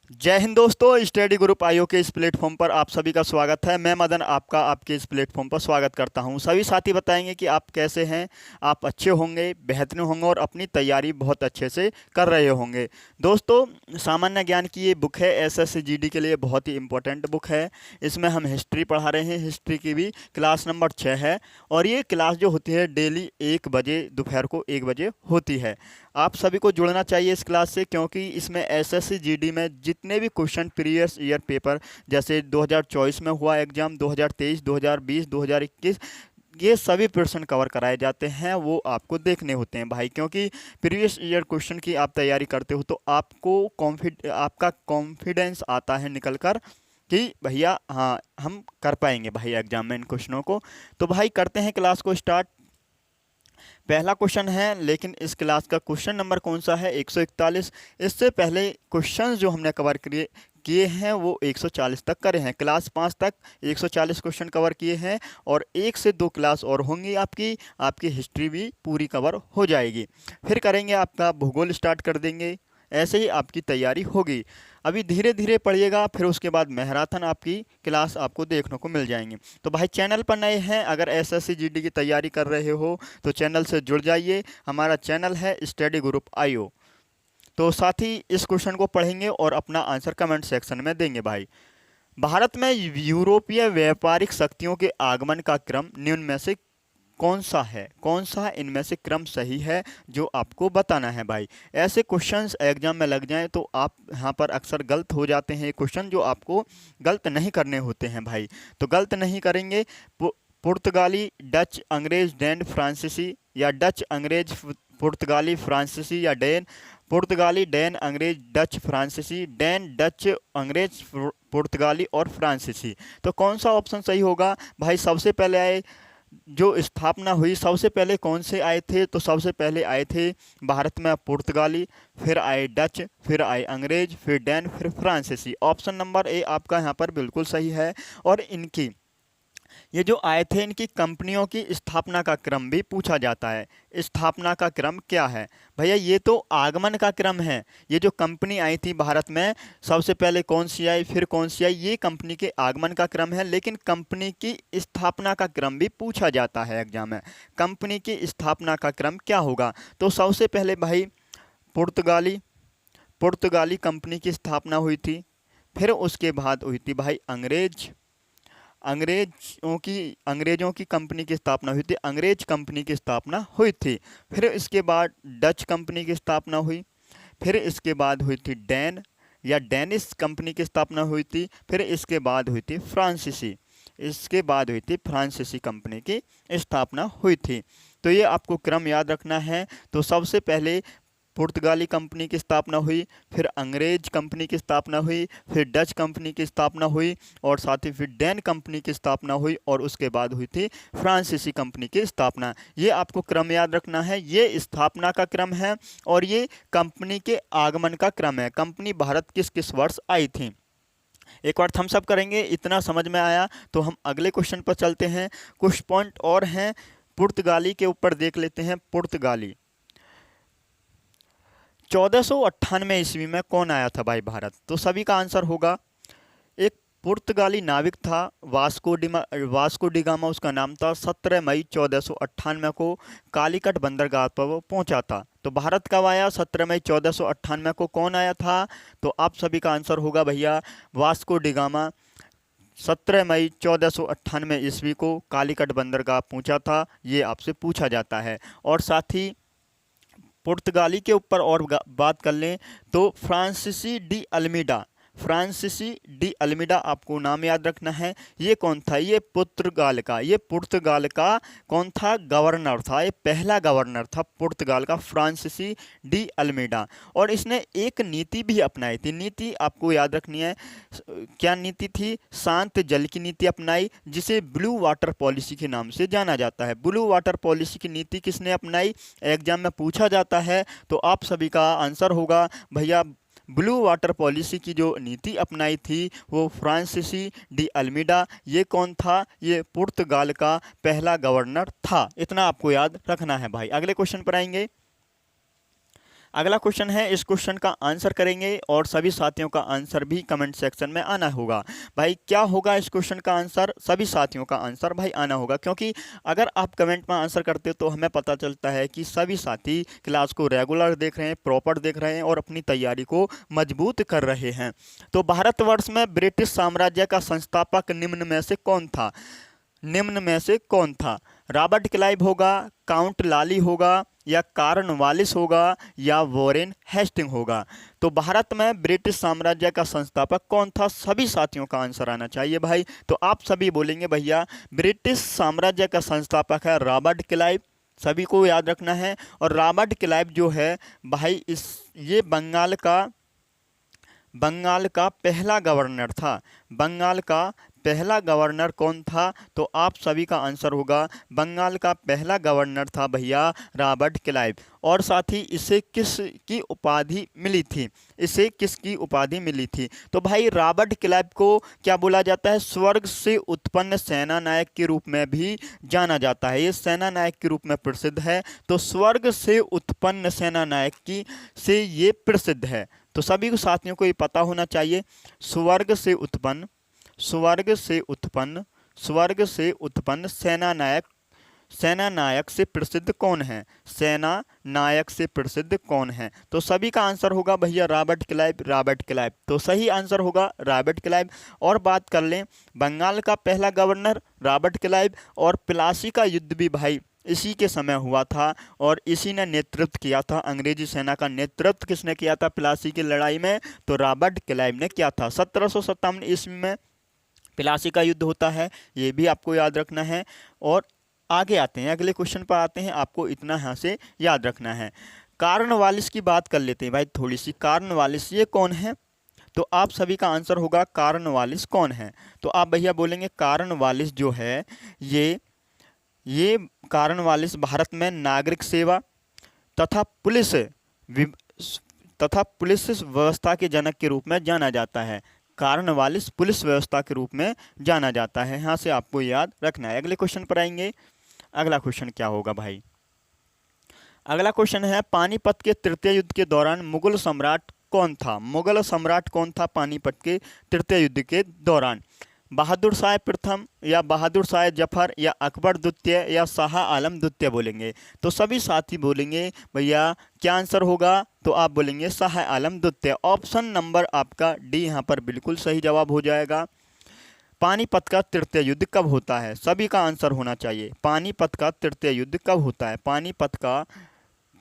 जय हिंद दोस्तों, study group IO के इस प्लेटफॉर्म पर आप सभी का स्वागत है। मैं मदन आपका आपके इस प्लेटफॉर्म पर स्वागत करता हूं। सभी साथी बताएंगे कि आप कैसे हैं। आप अच्छे होंगे, बेहतरीन होंगे और अपनी तैयारी बहुत अच्छे से कर रहे होंगे। दोस्तों, सामान्य ज्ञान की ये बुक है, एसएससी जीडी के लिए बहुत ही इंपॉर्टेंट बुक है। इसमें हम हिस्ट्री पढ़ा रहे हैं। हिस्ट्री की भी क्लास नंबर 6 है और ये क्लास जो होती है डेली 1 बजे, दोपहर को 1 बजे होती है। आप सभी को जुड़ना चाहिए इस क्लास से, क्योंकि इसमें एसएससी जीडी में जितने भी क्वेश्चन प्रीवियस ईयर पेपर, जैसे 2024 में हुआ एग्जाम, 2023, 2020, 2021, ये सभी प्रश्न कवर कराए जाते हैं। वो आपको देखने होते हैं भाई, क्योंकि प्रीवियस ईयर क्वेश्चन की आप तैयारी करते हो तो आपका कॉन्फिडेंस आता है निकल कर कि भैया हाँ, हम कर पाएंगे भाई एग्जाम में इन क्वेश्चनों को। तो भाई करते हैं क्लास को स्टार्ट। पहला क्वेश्चन है, लेकिन इस क्लास का क्वेश्चन नंबर कौन सा है? 141। इससे पहले क्वेश्चंस जो हमने कवर किए किए हैं वो 140 तक करे हैं। क्लास 5 तक 140 क्वेश्चन कवर किए हैं और 1 से 2 क्लास और होंगी आपकी। आपकी हिस्ट्री भी पूरी कवर हो जाएगी। फिर करेंगे आपका भूगोल, स्टार्ट कर देंगे। ऐसे ही आपकी तैयारी होगी। अभी धीरे धीरे पढ़िएगा, फिर उसके बाद मैराथन आपकी क्लास आपको देखने को मिल जाएंगी। तो भाई चैनल पर नए हैं, अगर एसएससी जीडी की तैयारी कर रहे हो तो चैनल से जुड़ जाइए। हमारा चैनल है स्टडी ग्रुप आईओ। तो साथ ही इस क्वेश्चन को पढ़ेंगे और अपना आंसर कमेंट सेक्शन में देंगे भाई। भारत में यूरोपीय व्यापारिक शक्तियों के आगमन का क्रम निम्न में से कौन सा है? कौन सा इनमें से क्रम सही है, जो आपको बताना है भाई। ऐसे क्वेश्चंस एग्जाम में लग जाएं तो आप यहाँ पर अक्सर गलत हो जाते हैं। ये क्वेश्चन जो आपको गलत नहीं करने होते हैं भाई, तो गलत नहीं करेंगे। पुर्तगाली, डच, अंग्रेज, डैन, फ्रांसीसी, या डच, अंग्रेज, पुर्तगाली, फ्रांसीसी, या डैन, पुर्तगाली, डैन, अंग्रेज, डच, फ्रांसीसी, डैन, डच, अंग्रेज, पुर्तगाली और फ्रांसीसी। तो कौन सा ऑप्शन सही होगा भाई? सबसे पहले आए जो स्थापना हुई, सबसे पहले कौन से आए थे? तो सबसे पहले आए थे भारत में पुर्तगाली, फिर आए डच, फिर आए अंग्रेज, फिर डैन, फिर फ्रांसीसी। ऑप्शन नंबर ए आपका यहाँ पर बिल्कुल सही है। और इनकी ये जो आए थे, इनकी कंपनियों की स्थापना का क्रम भी पूछा जाता है। स्थापना का क्रम क्या है भैया? ये तो आगमन का क्रम है। ये जो कंपनी आई थी भारत में, सबसे पहले कौन सी आई, फिर कौन सी आई, ये कंपनी के आगमन का क्रम है। लेकिन कंपनी की स्थापना का क्रम भी पूछा जाता है एग्जाम में। कंपनी की स्थापना का क्रम क्या होगा? तो सबसे पहले भाई पुर्तगाली पुर्तगाली कंपनी की स्थापना हुई थी। फिर उसके बाद हुई थी भाई अंग्रेजों की कंपनी की स्थापना हुई थी। अंग्रेज कंपनी की स्थापना हुई थी। फिर इसके बाद डच कंपनी की स्थापना हुई। फिर इसके बाद हुई थी डैन या डेनिश कंपनी की स्थापना हुई थी। फिर इसके बाद हुई थी फ्रांसीसी। इसके बाद हुई थी फ्रांसीसी कंपनी की स्थापना हुई थी। तो ये आपको क्रम याद रखना है। तो सबसे पहले पुर्तगाली कंपनी की स्थापना हुई, फिर अंग्रेज कंपनी की स्थापना हुई, फिर डच कंपनी की स्थापना हुई, और साथ ही फिर डैन कंपनी की स्थापना हुई, और उसके बाद हुई थी फ्रांसीसी कंपनी की स्थापना। ये आपको क्रम याद रखना है। ये स्थापना का क्रम है और ये कंपनी के आगमन का क्रम है। कंपनी भारत किस किस वर्ष आई थी, एक बार थम्स अप करेंगे। इतना समझ में आया तो हम अगले क्वेश्चन पर चलते हैं। कुछ पॉइंट और हैं पुर्तगाली के ऊपर, देख लेते हैं। पुर्तगाली 1498 ईस्वी में कौन आया था भाई भारत? तो सभी का आंसर होगा, एक पुर्तगाली नाविक था, वास्को डिगामा उसका नाम था। 17 मई 1498 को कालीकट बंदरगाह पर वो पहुंचा था। तो भारत कब आया? 17 मई 1498 को कौन आया था? तो आप सभी का आंसर होगा भैया वास्को डिगामा। 17 मई 1498 ईस्वी को कालीकट बंदरगाह पहुंचा था। ये आपसे पूछा जाता है। और साथ ही पुर्तगाली के ऊपर और बात कर लें तो फ्रांसीसी डी अल्मीडा आपको नाम याद रखना है। ये कौन था? ये पुर्तगाल का कौन था? गवर्नर था। ये पहला गवर्नर था पुर्तगाल का, फ्रांसीसी डी अल्मीडा। और इसने एक नीति भी अपनाई थी। नीति आपको याद रखनी है। क्या नीति थी? शांत जल की नीति अपनाई, जिसे ब्लू वाटर पॉलिसी के नाम से जाना जाता है। ब्लू वाटर पॉलिसी की नीति किसने अपनाई? एग्जाम में पूछा जाता है। तो आप सभी का आंसर होगा भैया, ब्लू वाटर पॉलिसी की जो नीति अपनाई थी वो फ्रांसीसी डी अल्मीडा। ये कौन था? ये पुर्तगाल का पहला गवर्नर था। इतना आपको याद रखना है भाई। अगले क्वेश्चन पर आएंगे। अगला क्वेश्चन है, इस क्वेश्चन का आंसर करेंगे और सभी साथियों का आंसर भी कमेंट सेक्शन में आना होगा। भाई क्या होगा इस क्वेश्चन का आंसर? सभी साथियों का आंसर भाई आना होगा, क्योंकि अगर आप कमेंट में आंसर करते हो तो हमें पता चलता है कि सभी साथी क्लास को रेगुलर देख रहे हैं, प्रॉपर देख रहे हैं और अपनी तैयारी को मजबूत कर रहे हैं। तो भारतवर्ष में ब्रिटिश साम्राज्य का संस्थापक निम्न में से कौन था? निम्न में से कौन था? रॉबर्ट क्लाइव होगा, काउंट लाली होगा, या कॉर्नवालिस होगा, या वॉरेन हेस्टिंग होगा? तो भारत में ब्रिटिश साम्राज्य का संस्थापक कौन था? सभी साथियों का आंसर आना चाहिए भाई। तो आप सभी बोलेंगे भैया ब्रिटिश साम्राज्य का संस्थापक है रॉबर्ट क्लाइव, सभी को याद रखना है। और रॉबर्ट क्लाइव जो है भाई ये बंगाल का पहला गवर्नर था। बंगाल का पहला गवर्नर कौन था? तो आप सभी का आंसर होगा बंगाल का पहला गवर्नर था भैया रॉबर्ट क्लाइव। और साथ ही इसे किसकी उपाधि मिली थी? इसे किसकी उपाधि मिली थी? तो भाई रॉबर्ट क्लाइव को क्या बोला जाता है? स्वर्ग से उत्पन्न सेना नायक के रूप में भी जाना जाता है। ये सेना नायक के रूप में प्रसिद्ध है। तो स्वर्ग से उत्पन्न सेना नायक की से ये प्रसिद्ध है। तो सभी को साथियों को ये पता होना चाहिए, स्वर्ग से उत्पन्न सेना नायक से प्रसिद्ध कौन है? सेना नायक से प्रसिद्ध कौन है? तो सभी का आंसर होगा भैया रॉबर्ट क्लाइव। तो सही आंसर होगा रॉबर्ट क्लाइव। और बात कर लें, बंगाल का पहला गवर्नर रॉबर्ट क्लाइव, और प्लासी का युद्ध भी भाई इसी के समय हुआ था और इसी ने नेतृत्व किया था। अंग्रेजी सेना का नेतृत्व किसने किया था प्लासी की लड़ाई में? तो रॉबर्ट क्लाइव ने किया था। 1757 ईस्वी में प्लासी का युद्ध होता है, ये भी आपको याद रखना है। और आगे आते हैं, अगले क्वेश्चन पर आते हैं, आपको इतना यहाँ से याद रखना है। कॉर्नवालिस की बात कर लेते हैं भाई थोड़ी सी। कॉर्नवालिस ये कौन है? तो आप सभी का आंसर होगा कॉर्नवालिस कौन है? तो आप भैया बोलेंगे कॉर्नवालिस जो है ये कॉर्नवालिस भारत में नागरिक सेवा तथा पुलिस व्यवस्था के जनक के रूप में जाना जाता है। कॉर्नवालिस पुलिस व्यवस्था के रूप में जाना जाता है। यहाँ से आपको याद रखना है। अगले क्वेश्चन पर आएंगे। अगला क्वेश्चन क्या होगा भाई? अगला क्वेश्चन है, पानीपत के तृतीय युद्ध के दौरान मुगल सम्राट कौन था? मुगल सम्राट कौन था पानीपत के तृतीय युद्ध के दौरान? बहादुर शाह प्रथम, या बहादुर शाह जफर, या अकबर द्वितीय, या शाह आलम द्वितीय बोलेंगे? तो सभी साथी बोलेंगे भैया क्या आंसर होगा? तो आप बोलेंगे शाह आलम द्वितीय। ऑप्शन नंबर आपका डी यहाँ पर बिल्कुल सही जवाब हो जाएगा। पानीपत का तृतीय युद्ध कब होता है? सभी का आंसर होना चाहिए। पानीपत का तृतीय युद्ध कब होता है? पानीपत का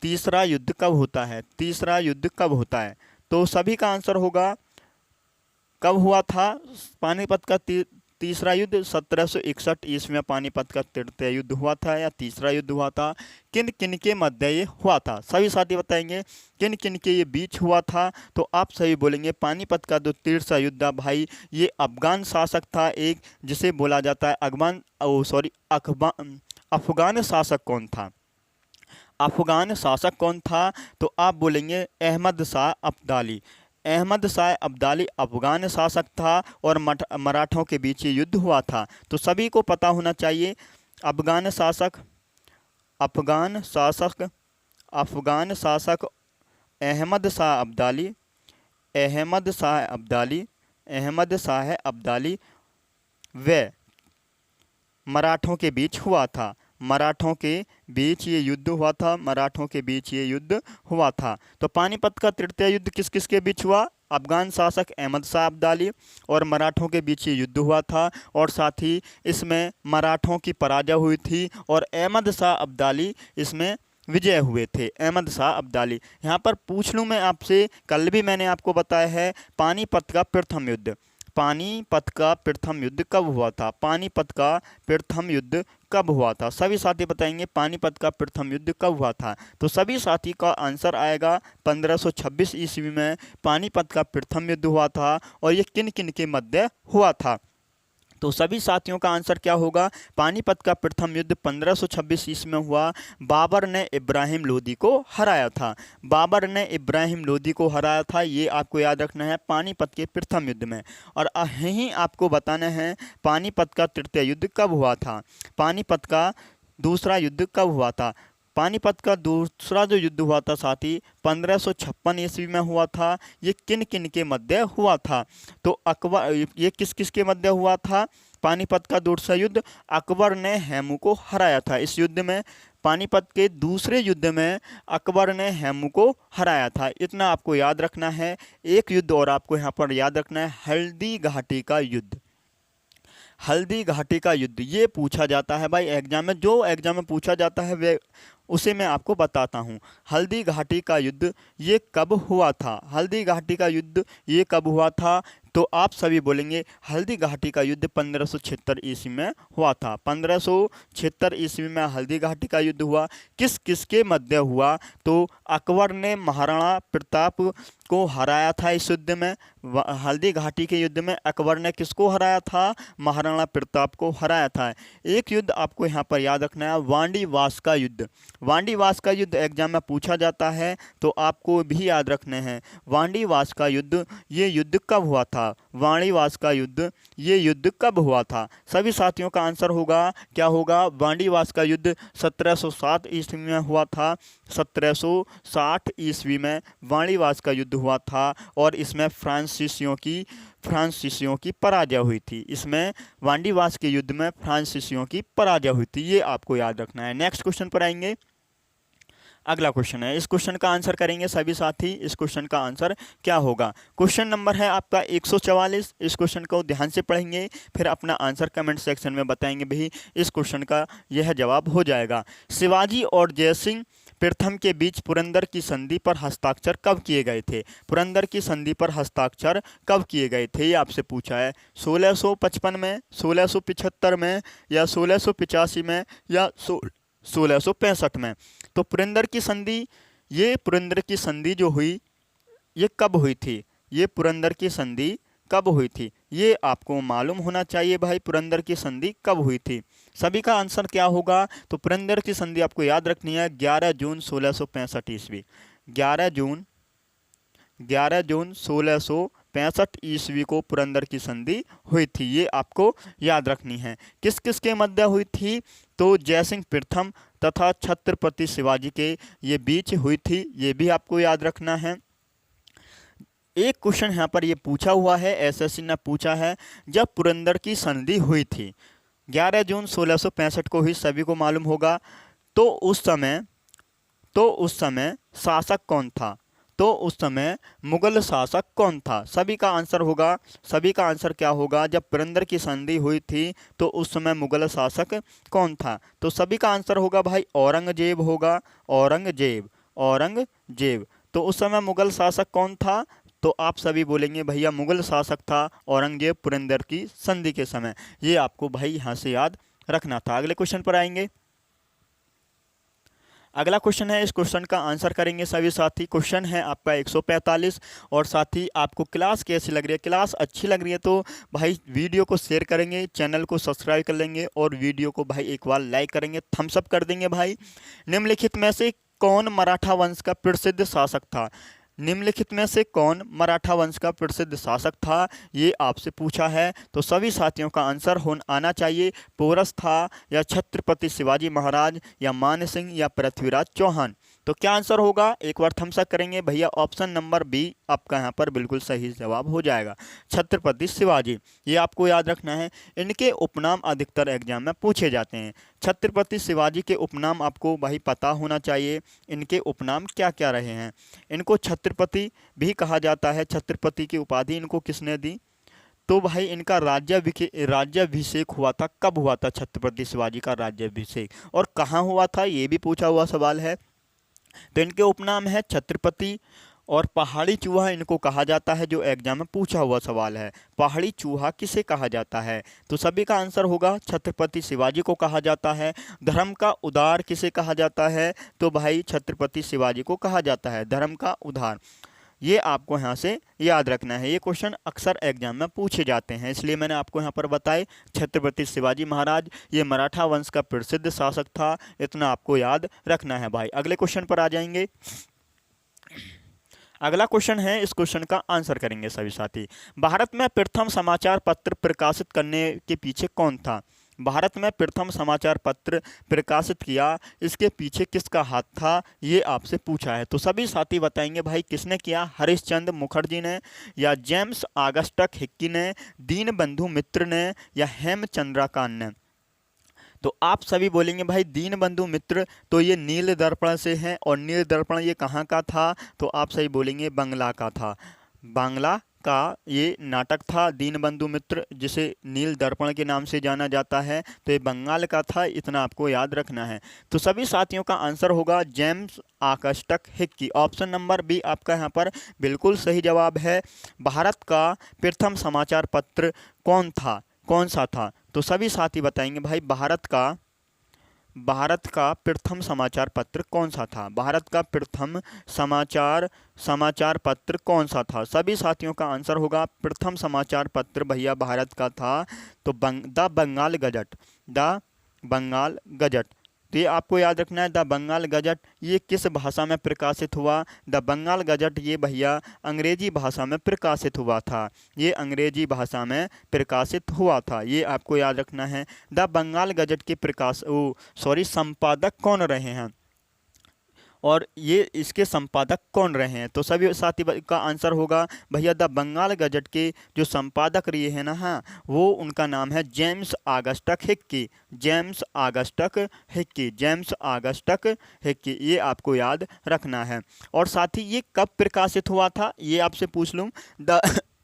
तीसरा युद्ध कब होता है? तीसरा युद्ध कब होता है? तो सभी का आंसर होगा कब हुआ था पानीपत का तीसरा युद्ध? 1761 ईस्वी में पानीपत का तृतीय युद्ध हुआ था या तीसरा युद्ध हुआ था। किन किन के मध्य ये हुआ था? सभी साथी बताएंगे किन किन के ये बीच हुआ था। तो आप सभी बोलेंगे पानीपत का जो तीसरा युद्ध था भाई, ये अफगान शासक था एक, जिसे बोला जाता है अफगान शासक कौन था? अफगान शासक कौन था? तो आप बोलेंगे अहमद शाह अब्दाली। अहमद शाह अब्दाली अफगान शासक था और मराठों के बीच ये युद्ध हुआ था। तो सभी को पता होना चाहिए अफगान शासक अहमद शाह अब्दाली व मराठों के बीच हुआ था। मराठों के बीच ये युद्ध हुआ था। तो पानीपत का तृतीय युद्ध किस किस के बीच हुआ? अफगान शासक अहमद शाह अब्दाली और मराठों के बीच ये युद्ध हुआ था। और साथ ही इसमें मराठों की पराजय हुई थी और अहमद शाह अब्दाली इसमें विजय हुए थे। अहमद शाह अब्दाली। यहाँ पर पूछ लूँ मैं आपसे, कल भी मैंने आपको बताया है पानीपत का प्रथम युद्ध कब हुआ था? पानीपत का प्रथम युद्ध कब हुआ था? सभी साथी बताएंगे पानीपत का प्रथम युद्ध कब हुआ था। तो सभी साथी का आंसर आएगा 1526 ईस्वी में पानीपत का प्रथम युद्ध हुआ था। और ये किन किन के मध्य हुआ था? तो सभी साथियों का आंसर क्या होगा? पानीपत का प्रथम युद्ध 1526 ईस्वी में हुआ। बाबर ने इब्राहिम लोदी को हराया था। ये आपको याद रखना है पानीपत के प्रथम युद्ध में। और यहीं आपको बताना है पानीपत का तृतीय युद्ध कब हुआ था, पानीपत का दूसरा युद्ध कब हुआ था। पानीपत का दूसरा जो युद्ध हुआ था साथी 1556 ईस्वी में हुआ था। ये किन किन के मध्य हुआ था? तो अकबर, ये किस किस के मध्य हुआ था? पानीपत का दूसरा युद्ध अकबर ने हेमू को हराया था। इस युद्ध में, पानीपत के दूसरे युद्ध में अकबर ने हेमू को हराया था। इतना आपको याद रखना है। एक युद्ध और आपको यहाँ पर याद रखना है, हल्दी घाटी का युद्ध। हल्दी घाटी का युद्ध ये पूछा जाता है भाई एग्जाम में, जो एग्जाम में पूछा जाता है वे उसे मैं आपको बताता हूँ। हल्दी घाटी का युद्ध ये कब हुआ था? हल्दी घाटी का युद्ध ये कब हुआ था? तो आप सभी बोलेंगे हल्दी घाटी का युद्ध 1576 ईस्वी में हुआ था। 1576 ईस्वी में हल्दी घाटी का युद्ध हुआ। किस किस के मध्य हुआ? तो अकबर ने महाराणा प्रताप को हराया था इस युद्ध में। हल्दी घाटी के युद्ध में अकबर ने किसको हराया था? महाराणा प्रताप को हराया था। एक युद्ध आपको यहाँ पर याद रखना है, वांडीवास का युद्ध। वांडीवास का युद्ध एग्जाम में पूछा जाता है, तो आपको भी याद रखने हैं। वांडीवास का युद्ध ये युद्ध कब हुआ था? वांडीवास का युद्ध ये युद्ध कब हुआ था? सभी साथियों का आंसर होगा, क्या होगा? वांडीवास का युद्ध 1707 ईस्वी में हुआ था। 1760 ईस्वी में वांडीवास का युद्ध हुआ था और इसमें फ्रांसीसियों की पराजय हुई थी। इसमें वांडीवास के युद्ध में फ्रांसीसियों की पराजय हुई थी। ये आपको याद रखना है। नेक्स्ट क्वेश्चन पर आएंगे। अगला क्वेश्चन है, इस क्वेश्चन का आंसर करेंगे सभी साथी। इस क्वेश्चन का आंसर क्या होगा? क्वेश्चन नंबर है आपका 144। इस क्वेश्चन को ध्यान से पढ़ेंगे, फिर अपना आंसर कमेंट सेक्शन में बताएंगे भाई इस क्वेश्चन का यह जवाब हो जाएगा। शिवाजी और जयसिंह प्रथम के बीच पुरंदर की संधि पर हस्ताक्षर कब किए गए थे? पुरंदर की संधि पर हस्ताक्षर कब किए गए थे? ये आपसे पूछा है। 1655 में, 1675 में, या 1685 में, या 1665 में। तो पुरंदर की संधि, ये पुरंदर की संधि जो हुई ये कब हुई थी? ये पुरंदर की संधि कब हुई थी? ये आपको मालूम होना चाहिए भाई, पुरंदर की संधि कब हुई थी। सभी का आंसर क्या होगा? तो पुरंदर की संधि आपको याद रखनी है 11 जून 1665 ईस्वी। 11 जून 1665 ईस्वी को पुरंदर की संधि हुई थी। ये आपको याद रखनी है। किस किस के मध्य हुई थी? तो जयसिंह प्रथम तथा छत्रपति शिवाजी के ये बीच हुई थी। ये भी आपको याद रखना है। एक क्वेश्चन यहाँ पर ये पूछा हुआ है, एसएससी ने पूछा है, जब पुरंदर की संधि हुई थी 11 जून 1665 को हुई, सभी को मालूम होगा। तो उस समय शासक कौन था? तो उस समय मुगल शासक कौन था? सभी का आंसर होगा, सभी का आंसर क्या होगा? जब पुरंदर की संधि हुई थी तो उस समय मुगल शासक कौन था? तो सभी का आंसर होगा भाई औरंगजेब होगा। औरंगजेब। तो उस समय मुगल शासक कौन था? तो आप सभी बोलेंगे भैया मुगल शासक था औरंगजेब पुरंदर की संधि के समय। ये आपको भाई यहाँ से याद रखना था। अगले क्वेश्चन पर आएंगे। अगला क्वेश्चन है, इस क्वेश्चन का आंसर करेंगे सभी साथी। क्वेश्चन है आपका 145। और साथी आपको क्लास कैसी लग रही है? क्लास अच्छी लग रही है तो भाई वीडियो को शेयर करेंगे, चैनल को सब्सक्राइब कर लेंगे और वीडियो को भाई एक बार लाइक करेंगे, थम्स अप कर देंगे भाई। निम्नलिखित में से कौन मराठा वंश का प्रसिद्ध शासक था? निम्नलिखित में से कौन मराठा वंश का प्रसिद्ध शासक था? ये आपसे पूछा है। तो सभी साथियों का आंसर आना चाहिए। पोरस था, या छत्रपति शिवाजी महाराज, या मान सिंह, या पृथ्वीराज चौहान। तो क्या आंसर होगा? एक बार थम्स अप करेंगे भैया। ऑप्शन नंबर बी आपका यहाँ पर बिल्कुल सही जवाब हो जाएगा, छत्रपति शिवाजी। ये आपको याद रखना है। इनके उपनाम अधिकतर एग्जाम में पूछे जाते हैं। छत्रपति शिवाजी के उपनाम आपको भाई पता होना चाहिए। इनके उपनाम क्या क्या रहे हैं? इनको छत्रपति भी कहा जाता है। छत्रपति की उपाधि इनको किसने दी? तो भाई इनका राज्याभिषेक हुआ था। कब हुआ था छत्रपति शिवाजी का राज्याभिषेक, और कहाँ हुआ था? ये भी पूछा हुआ सवाल है। तो इनके उपनाम है छत्रपति और पहाड़ी चूहा इनको कहा जाता है, जो एग्जाम में पूछा हुआ सवाल है। पहाड़ी चूहा किसे कहा जाता है? तो सभी का आंसर होगा छत्रपति शिवाजी को कहा जाता है। धर्म का उद्धार किसे कहा जाता है? तो भाई छत्रपति शिवाजी को कहा जाता है धर्म का उद्धार। ये आपको यहाँ से याद रखना है। ये क्वेश्चन अक्सर एग्जाम में पूछे जाते हैं, इसलिए मैंने आपको यहाँ पर बताए। छत्रपति शिवाजी महाराज ये मराठा वंश का प्रसिद्ध शासक था, इतना आपको याद रखना है भाई। अगले क्वेश्चन पर आ जाएंगे। अगला क्वेश्चन है, इस क्वेश्चन का आंसर करेंगे सभी साथी। भारत में प्रथम समाचार पत्र प्रकाशित करने के पीछे कौन था? भारत में प्रथम समाचार पत्र प्रकाशित किया, इसके पीछे किसका हाथ था, ये आपसे पूछा है। तो सभी साथी बताएंगे भाई किसने किया, हरिश्चंद्र मुखर्जी ने, या जेम्स ऑगस्टस हिक्की ने, दीनबंधु मित्र ने, या हेमचंद्रकान ने। तो आप सभी बोलेंगे भाई दीनबंधु मित्र तो ये नील दर्पण से हैं, और नील दर्पण ये कहाँ का था, तो आप सही बोलेंगे बांग्ला का था। बांग्ला का ये नाटक था दीनबंधु मित्र, जिसे नील दर्पण के नाम से जाना जाता है, तो ये बंगाल का था, इतना आपको याद रखना है। तो सभी साथियों का आंसर होगा James Augustus Hicky. Option number B आपका यहाँ पर बिल्कुल सही जवाब है। भारत का प्रथम समाचार पत्र कौन सा था, तो सभी साथी बताएंगे भाई भारत का प्रथम समाचार पत्र कौन सा था, भारत का प्रथम समाचार पत्र कौन सा था। सभी साथियों का आंसर होगा प्रथम समाचार पत्र भैया भारत का था तो the Bengal Gazette, the Bengal Gazette. तो ये आपको याद रखना है, द बंगाल गजट ये किस भाषा में प्रकाशित हुआ, द बंगाल गजट ये भैया अंग्रेजी भाषा में प्रकाशित हुआ था, ये अंग्रेजी भाषा में प्रकाशित हुआ था, ये आपको याद रखना है। द बंगाल गजट के संपादक कौन रहे हैं, और ये इसके संपादक कौन रहे हैं, तो सभी साथी का आंसर होगा भैया द बंगाल गजट के जो संपादक रहे हैं ना, हाँ वो उनका नाम है James Augustus Hickey, James Augustus Hickey, James Augustus Hickey, ये आपको याद रखना है। और साथ ही ये कब प्रकाशित हुआ था, ये आपसे पूछ लूँ, द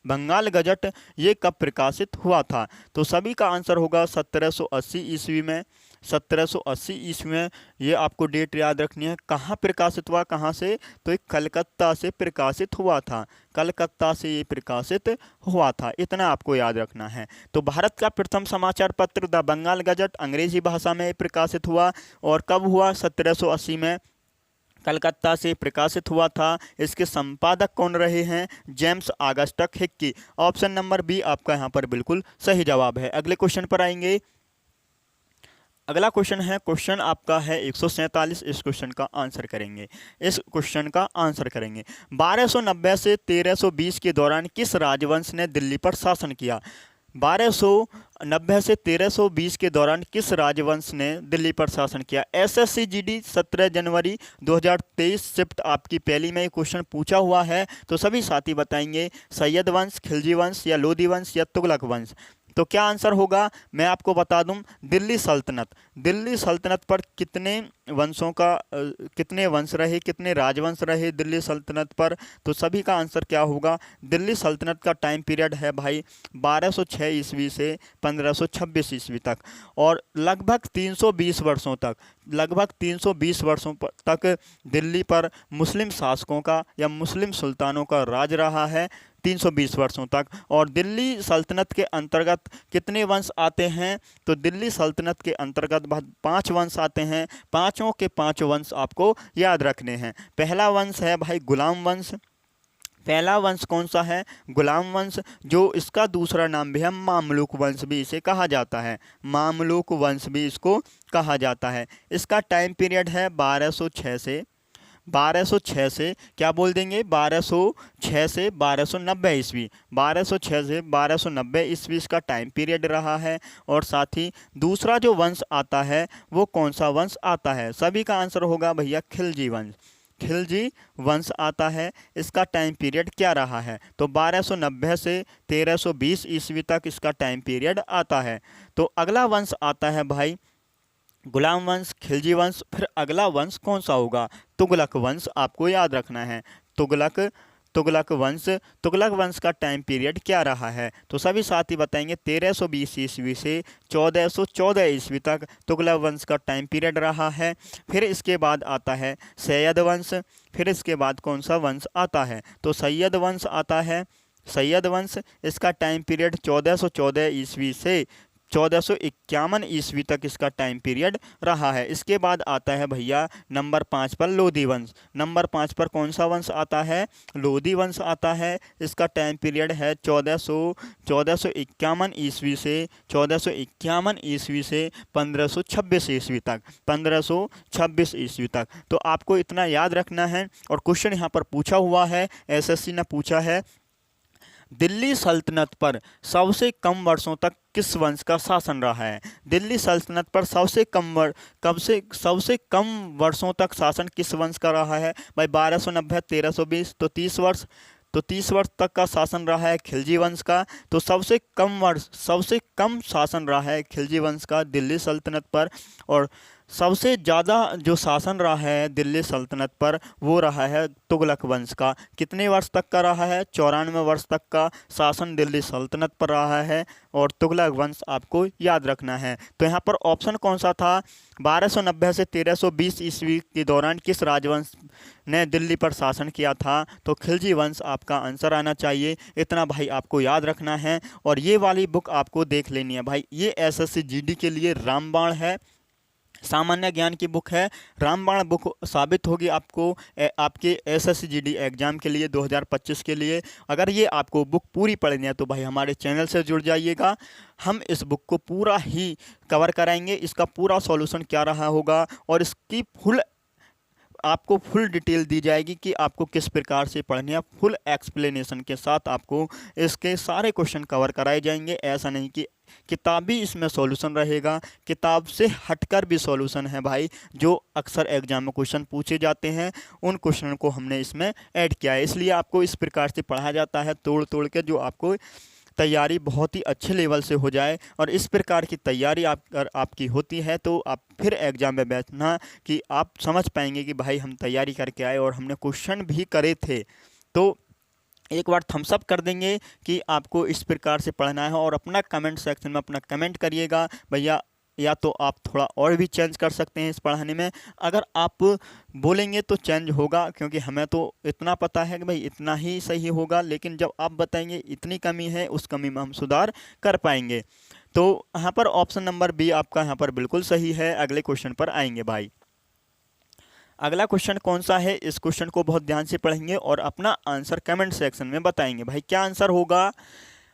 बंगाल गजट ये कब प्रकाशित हुआ था, तो सभी का आंसर होगा 1780 ईस्वी में, 1780 ईस्वी में। ये आपको डेट याद रखनी है। कहाँ प्रकाशित हुआ, कहाँ से, तो ये कलकत्ता से प्रकाशित हुआ था, कलकत्ता से ये प्रकाशित हुआ था, इतना आपको याद रखना है। तो भारत का प्रथम समाचार पत्र द बंगाल गजट अंग्रेजी भाषा में प्रकाशित हुआ, और कब हुआ, 1780 में, कलकत्ता से प्रकाशित हुआ था। इसके संपादक कौन रहे हैं, James Augustus Hicky. Option number B आपका यहाँ पर बिल्कुल सही जवाब है। अगले क्वेश्चन पर आएंगे। अगला क्वेश्चन है, क्वेश्चन आपका है 147, इस क्वेश्चन का आंसर करेंगे, इस क्वेश्चन का आंसर करेंगे। 1290 से 1320 के दौरान किस राजवंश ने दिल्ली पर शासन किया, 1290 से 1320 के दौरान किस राजवंश ने दिल्ली पर शासन किया। एसएससी जीडी 17 जनवरी 2023 शिफ्ट आपकी पहली में क्वेश्चन पूछा हुआ है, तो सभी साथी बताएंगे सैयद वंश, खिलजी वंश, या लोधी वंश, या तुगलक वंश। तो क्या आंसर होगा, मैं आपको बता दूं, दिल्ली सल्तनत पर कितने वंशों का कितने वंश रहे, कितने राजवंश रहे दिल्ली सल्तनत पर, तो सभी का आंसर क्या होगा, दिल्ली सल्तनत का टाइम पीरियड है भाई 1206 ईस्वी से 1526 ईस्वी तक, और लगभग 320 वर्षों तक दिल्ली पर मुस्लिम शासकों का या मुस्लिम सुल्तानों का राज रहा है, 320 वर्षों तक। और दिल्ली सल्तनत के अंतर्गत कितने वंश आते हैं, तो दिल्ली सल्तनत के अंतर्गत 5 वंश आते हैं, पाँचों के 5 वंश आपको याद रखने हैं। पहला वंश है भाई गुलाम वंश, पहला वंश कौन सा है, गुलाम वंश, जो इसका दूसरा नाम भी है मामलुक वंश भी इसे कहा जाता है, मामलुक वंश भी इसको कहा जाता है। इसका टाइम पीरियड है 1206 से क्या बोल देंगे, 1206 से 1290 ईस्वी, 1206 से 1290 ईस्वी इसका टाइम पीरियड रहा है। और साथ ही दूसरा जो वंश आता है वो कौन सा वंश आता है, सभी का आंसर होगा भैया खिलजी वंश, खिलजी वंश आता है। इसका टाइम पीरियड क्या रहा है, तो 1290 से 1320 ईस्वी तक इसका टाइम पीरियड आता है। तो अगला वंश आता है भाई गुलाम वंश, खिलजी वंश, फिर अगला वंश कौन सा होगा, तुगलक वंश आपको याद रखना है। तुगलक वंश का टाइम पीरियड क्या रहा है, तो सभी साथी बताएंगे 1320 ईस्वी से 1414 ईस्वी तक तुगलक वंश का टाइम पीरियड रहा है। फिर इसके बाद आता है सैयद वंश, फिर इसके बाद कौन सा वंश आता है, तो सैयद वंश आता है। सैयद वंश इसका टाइम पीरियड 1414 ईस्वी से 1451 ईस्वी तक इसका टाइम पीरियड रहा है। इसके बाद आता है भैया नंबर 5 पर लोधी वंश, नंबर 5 पर कौन सा वंश आता है, लोधी वंश आता है। इसका टाइम पीरियड है 1451 ईस्वी से 1526 ईस्वी तक, 1526 ईस्वी तक। तो आपको इतना याद रखना है। और क्वेश्चन यहाँ पर पूछा हुआ है, एसएससी ने पूछा है दिल्ली सल्तनत पर सबसे कम वर्षों तक किस वंश का शासन रहा है? दिल्ली सल्तनत पर सबसे कम वर्षों तक शासन किस वंश का रहा है भाई? 1290, 1320, तो 30 वर्ष। तो 30 वर्ष तक का शासन रहा है खिलजी वंश का। तो सबसे कम शासन रहा है खिलजी वंश का दिल्ली सल्तनत पर। और सबसे ज़्यादा जो शासन रहा है दिल्ली सल्तनत पर वो रहा है तुगलक वंश का। कितने वर्ष तक का रहा है? 94 वर्ष तक का शासन दिल्ली सल्तनत पर रहा है। और तुगलक वंश आपको याद रखना है। तो यहाँ पर ऑप्शन कौन सा था? 1290 से 1320 ईस्वी के दौरान किस राजवंश ने दिल्ली पर शासन किया था? तो खिलजी वंश आपका आंसर आना चाहिए। इतना भाई आपको याद रखना है। और ये वाली बुक आपको देख लेनी है भाई। ये एसएससी जीडी के लिए रामबाण है, सामान्य ज्ञान की बुक है। रामबाण बुक साबित होगी आपको आपके एसएससी जीडी एग्जाम के लिए 2025 के लिए। अगर ये आपको बुक पूरी पढ़नी है तो भाई हमारे चैनल से जुड़ जाइएगा। हम इस बुक को पूरा ही कवर कराएंगे। इसका पूरा सॉल्यूशन क्या रहा होगा और इसकी आपको फुल डिटेल दी जाएगी कि आपको किस प्रकार से पढ़नी है। फुल एक्सप्लेनेशन के साथ आपको इसके सारे क्वेश्चन कवर कराए जाएंगे। ऐसा नहीं कि किताबी इसमें सॉल्यूशन रहेगा, किताब से हटकर भी सॉल्यूशन है भाई। जो अक्सर एग्जाम में क्वेश्चन पूछे जाते हैं उन क्वेश्चन को हमने इसमें ऐड किया है। इसलिए आपको इस प्रकार से पढ़ाया जाता है तोड़ तोड़ के, जो आपको तैयारी बहुत ही अच्छे लेवल से हो जाए। और इस प्रकार की तैयारी अगर आपकी होती है तो आप फिर एग्ज़ाम में बैठना कि आप समझ पाएंगे कि भाई हम तैयारी करके आए और हमने क्वेश्चन भी करे थे। तो एक बार थम्स अप कर देंगे कि आपको इस प्रकार से पढ़ना है। और अपना कमेंट सेक्शन में अपना कमेंट करिएगा भैया, या तो आप थोड़ा और भी चेंज कर सकते हैं इस पढ़ाने में। अगर आप बोलेंगे तो चेंज होगा, क्योंकि हमें तो इतना पता है कि भाई इतना ही सही होगा। लेकिन जब आप बताएंगे इतनी कमी है, उस कमी में हम सुधार कर पाएंगे। तो यहाँ पर ऑप्शन नंबर बी आपका यहाँ पर बिल्कुल सही है। अगले क्वेश्चन पर आएंगे भाई। अगला क्वेश्चन कौन सा है, इस क्वेश्चन को बहुत ध्यान से पढ़ेंगे और अपना आंसर कमेंट सेक्शन में बताएंगे भाई क्या आंसर होगा।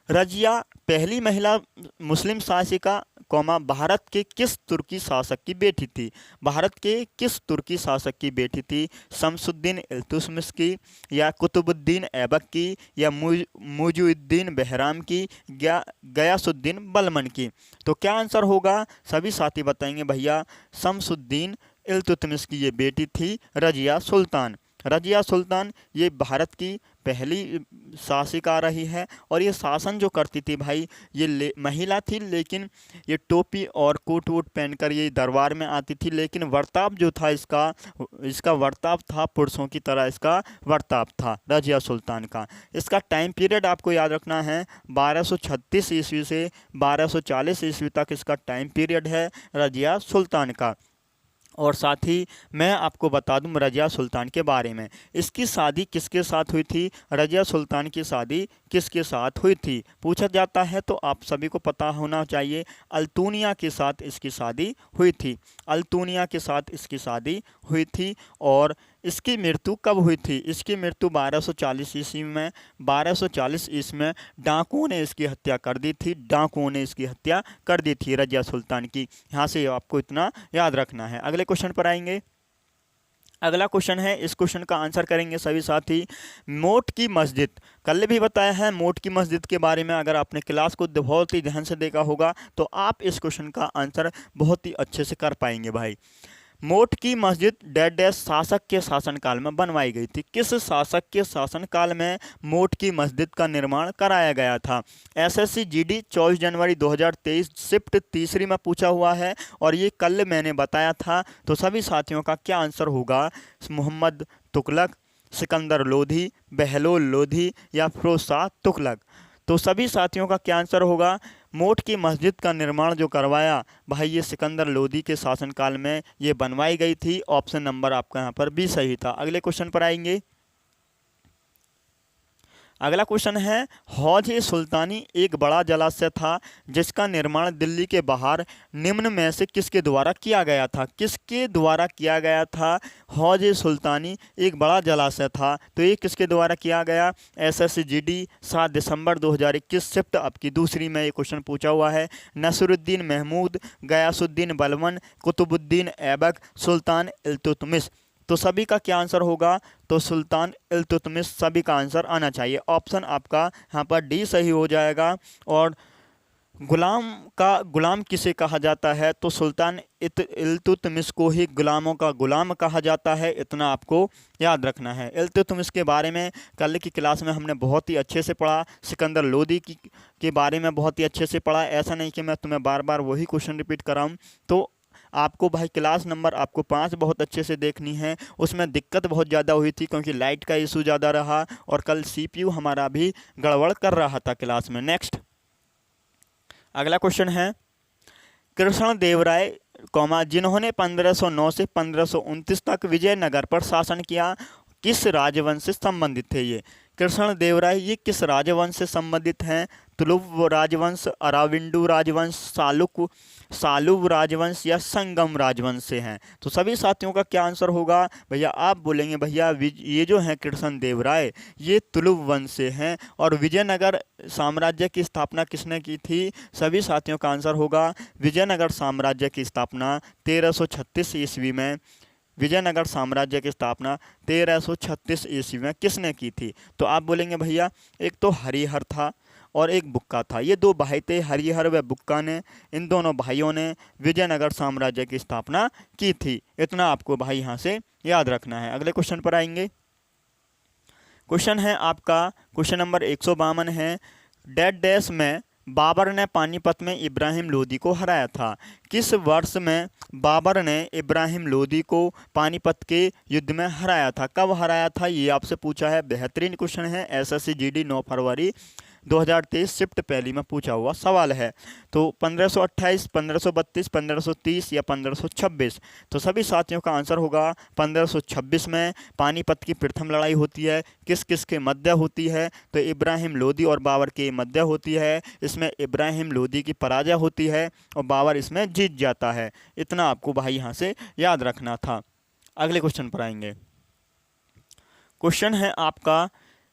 रजिया पहली महिला मुस्लिम शासिका भारत के किस तुर्की शासक की बेटी थी? भारत के किस तुर्की शासक की बेटी थी? शमसुद्दीन इल्तुतमिश की, या कुतुबुद्दीन ऐबक की, या मुइजुद्दीन बहराम की, या गयासुद्दीन बलमन की? तो क्या आंसर होगा सभी साथी बताएंगे भैया। शमसुद्दीन इल्तुतमिश की ये बेटी थी रजिया सुल्तान। रजिया सुल्तान ये भारत की पहली शासिका रही है। और ये शासन जो करती थी भाई, ये महिला थी, लेकिन ये टोपी और कोट वोट पहनकर ये दरबार में आती थी। लेकिन वर्ताव जो था इसका वर्ताव था पुरुषों की तरह, इसका वर्ताव था रजिया सुल्तान का। इसका टाइम पीरियड आपको याद रखना है, 1236 ईस्वी से 1240 ईस्वी तक इसका टाइम पीरियड है रजिया सुल्तान का। और साथ ही मैं आपको बता दूं रजिया सुल्तान के बारे में, इसकी शादी किसके साथ हुई थी? रजिया सुल्तान की शादी किसके साथ हुई थी पूछा जाता है तो आप सभी को पता होना चाहिए। अल्तुनिया के साथ इसकी शादी हुई थी। अल्तुनिया के साथ इसकी शादी हुई थी। और इसकी मृत्यु कब हुई थी? इसकी मृत्यु 1240 ईस्वी में। 1240 ईस्वी में डाकुओं ने इसकी हत्या कर दी थी। डाकुओं ने इसकी हत्या कर दी थी रजिया सुल्तान की। यहाँ से आपको इतना याद रखना है। अगले क्वेश्चन पर आएंगे। अगला क्वेश्चन है, इस क्वेश्चन का आंसर करेंगे सभी साथी। मोट की मस्जिद, कल भी बताया है मोट की मस्जिद के बारे में। अगर आपने क्लास को बहुत ही ध्यान से देखा होगा तो आप इस क्वेश्चन का आंसर बहुत ही अच्छे से कर पाएंगे भाई। मोट की मस्जिद डैश डैश शासक के शासनकाल में बनवाई गई थी? किस शासक के शासनकाल में मोट की मस्जिद का निर्माण कराया गया था? एसएससी जीडी 24 जनवरी 2023 शिफ्ट तीसरी में पूछा हुआ है और ये कल मैंने बताया था। तो सभी साथियों का क्या आंसर होगा? मोहम्मद तुगलक, सिकंदर लोधी, बहलोल लोधी, या फिरोज शाह तुगलक? तो सभी साथियों का क्या आंसर होगा? मोट की मस्जिद का निर्माण जो करवाया भाई, ये सिकंदर लोधी के शासनकाल में ये बनवाई गई थी। ऑप्शन नंबर आपका यहाँ पर बी सही था। अगले क्वेश्चन पर आएंगे। अगला क्वेश्चन है, हौज-ए-सुल्तानी एक बड़ा जलाशय था जिसका निर्माण दिल्ली के बाहर निम्न में से किसके द्वारा किया गया था? किसके द्वारा किया गया था? हौज-ए-सुल्तानी एक बड़ा जलाशय था, तो ये किसके द्वारा किया गया? एसएससी जीडी 7 दिसंबर 2021 शिफ्ट आपकी दूसरी में ये क्वेश्चन पूछा हुआ है। नसरुद्दीन महमूद, गयासुद्दीन बलबन, कुतुबुद्दीन ऐबक, सुल्तान इल्तुतमिश? तो सभी का क्या आंसर होगा, तो सुल्तान इल्तुतमिश सभी का आंसर आना चाहिए। ऑप्शन आपका यहाँ पर डी सही हो जाएगा। और गुलाम किसे कहा जाता है, तो सुल्तान इल्तुतमिश को ही गुलामों का गुलाम कहा जाता है, इतना आपको याद रखना है। इल्तुतमिश के बारे में कल की क्लास में हमने बहुत ही अच्छे से पढ़ा, सिकंदर लोदी के बारे में बहुत ही अच्छे से पढ़ा। ऐसा नहीं कि मैं तुम्हें बार बार वही क्वेश्चन रिपीट कराऊँ। तो आपको भाई क्लास नंबर आपको 5 बहुत अच्छे से देखनी है। उसमें दिक्कत बहुत ज़्यादा हुई थी क्योंकि लाइट का इशू ज़्यादा रहा और कल CPU हमारा भी गड़बड़ कर रहा था क्लास में। नेक्स्ट अगला क्वेश्चन है, कृष्णदेवराय जिन्होंने 1509 से 1529 तक विजयनगर पर शासन किया, किस राजवंश से संबंधित थे ये? कृष्णदेवराय ये किस राजवंश से संबंधित हैं? तुलुव राजवंश, अराविंडु राजवंश, सालुव राजवंश या संगम राजवंश से हैं? तो सभी साथियों का क्या आंसर होगा भैया? आप बोलेंगे भैया ये जो हैं कृष्णदेवराय ये तुलुव वंश से हैं। और विजयनगर साम्राज्य की स्थापना किसने की थी? सभी साथियों का आंसर होगा विजयनगर साम्राज्य की स्थापना 1336 ईस्वी में। विजयनगर साम्राज्य की स्थापना 1336 ईस्वी में किसने की थी? तो आप बोलेंगे भैया एक तो हरिहर था और एक बुक्का था। ये दो भाई थे, हरिहर व बुक्का ने, इन दोनों भाइयों ने विजयनगर साम्राज्य की स्थापना की थी। इतना आपको भाई यहाँ से याद रखना है। अगले क्वेश्चन पर आएंगे। क्वेश्चन है आपका क्वेश्चन नंबर 152 है, डेड डैश में बाबर ने पानीपत में इब्राहिम लोदी को हराया था? किस वर्ष में बाबर ने इब्राहिम लोदी को पानीपत के युद्ध में हराया था? कब हराया था ये आपसे पूछा है। बेहतरीन क्वेश्चन है, SSC GD 9 फरवरी 2023 शिफ्ट पहली में पूछा हुआ सवाल है। तो 1528, 1532, 1530 या 1526? तो सभी साथियों का आंसर होगा 1526 में पानीपत की प्रथम लड़ाई होती है। किस किस के मध्य होती है? तो इब्राहिम लोदी और बाबर के मध्य होती है। इसमें इब्राहिम लोदी की पराजय होती है और बाबर इसमें जीत जाता है। इतना आपको भाई यहाँ से याद रखना था। अगले क्वेश्चन पर आएंगे। क्वेश्चन है आपका,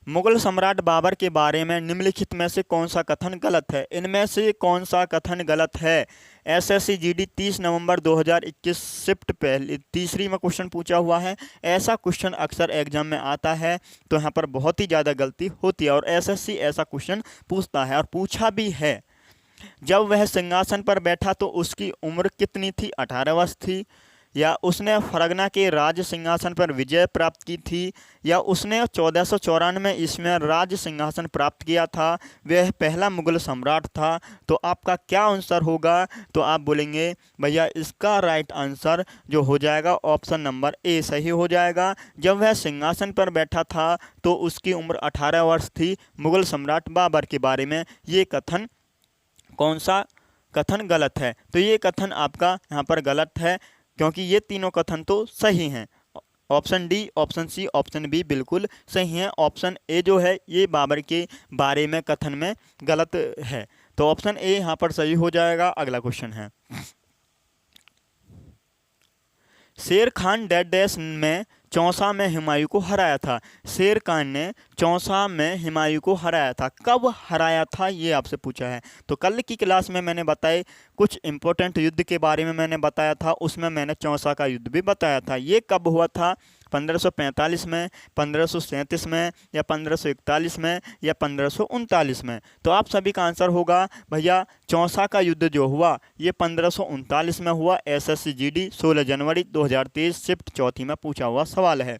मुगल सम्राट बाबर के बारे में निम्नलिखित में से कौन सा कथन गलत है? इनमें से कौन सा कथन गलत है? SSC GD 30 नवंबर 2021 शिफ्ट पहली तीसरी में क्वेश्चन पूछा हुआ है। ऐसा क्वेश्चन अक्सर एग्जाम में आता है तो यहाँ पर बहुत ही ज़्यादा गलती होती है और SSC ऐसा क्वेश्चन पूछता है और पूछा भी है। जब वह सिंहासन पर बैठा तो उसकी उम्र कितनी थी? 18 वर्ष थी? या उसने फरगना के राज सिंहासन पर विजय प्राप्त की थी? या उसने 1494 ईस्वी में राज सिंहासन प्राप्त किया था? वह पहला मुगल सम्राट था। तो आपका क्या आंसर होगा? तो आप बोलेंगे भैया इसका राइट आंसर जो हो जाएगा ऑप्शन नंबर ए सही हो जाएगा। जब वह सिंहासन पर बैठा था तो उसकी उम्र 18 वर्ष थी। मुगल सम्राट बाबर के बारे में ये कथन, कौन सा कथन गलत है? तो ये कथन आपका यहाँ पर गलत है क्योंकि ये तीनों कथन तो सही हैं। Option D, option C, option B बिल्कुल सही है। ऑप्शन ए जो है ये बाबर के बारे में कथन में गलत है। तो ऑप्शन ए यहाँ पर सही हो जाएगा। अगला क्वेश्चन है, शेर खान डेड डैश में चौसा में हुमायूं को हराया था? शेर खान ने चौसा में हुमायूं को हराया था। कब हराया था ये आपसे पूछा है। तो कल की क्लास में मैंने बताए कुछ इंपॉर्टेंट युद्ध के बारे में मैंने बताया था, उसमें मैंने चौसा का युद्ध भी बताया था। ये कब हुआ था? 1545 में, 1537 में या 1541 में या 1539 में? तो आप सभी का आंसर होगा भैया चौसा का युद्ध जो हुआ ये 1539 में हुआ। SSC GD 16 जनवरी 2023 शिफ्ट चौथी में पूछा हुआ सवाल है।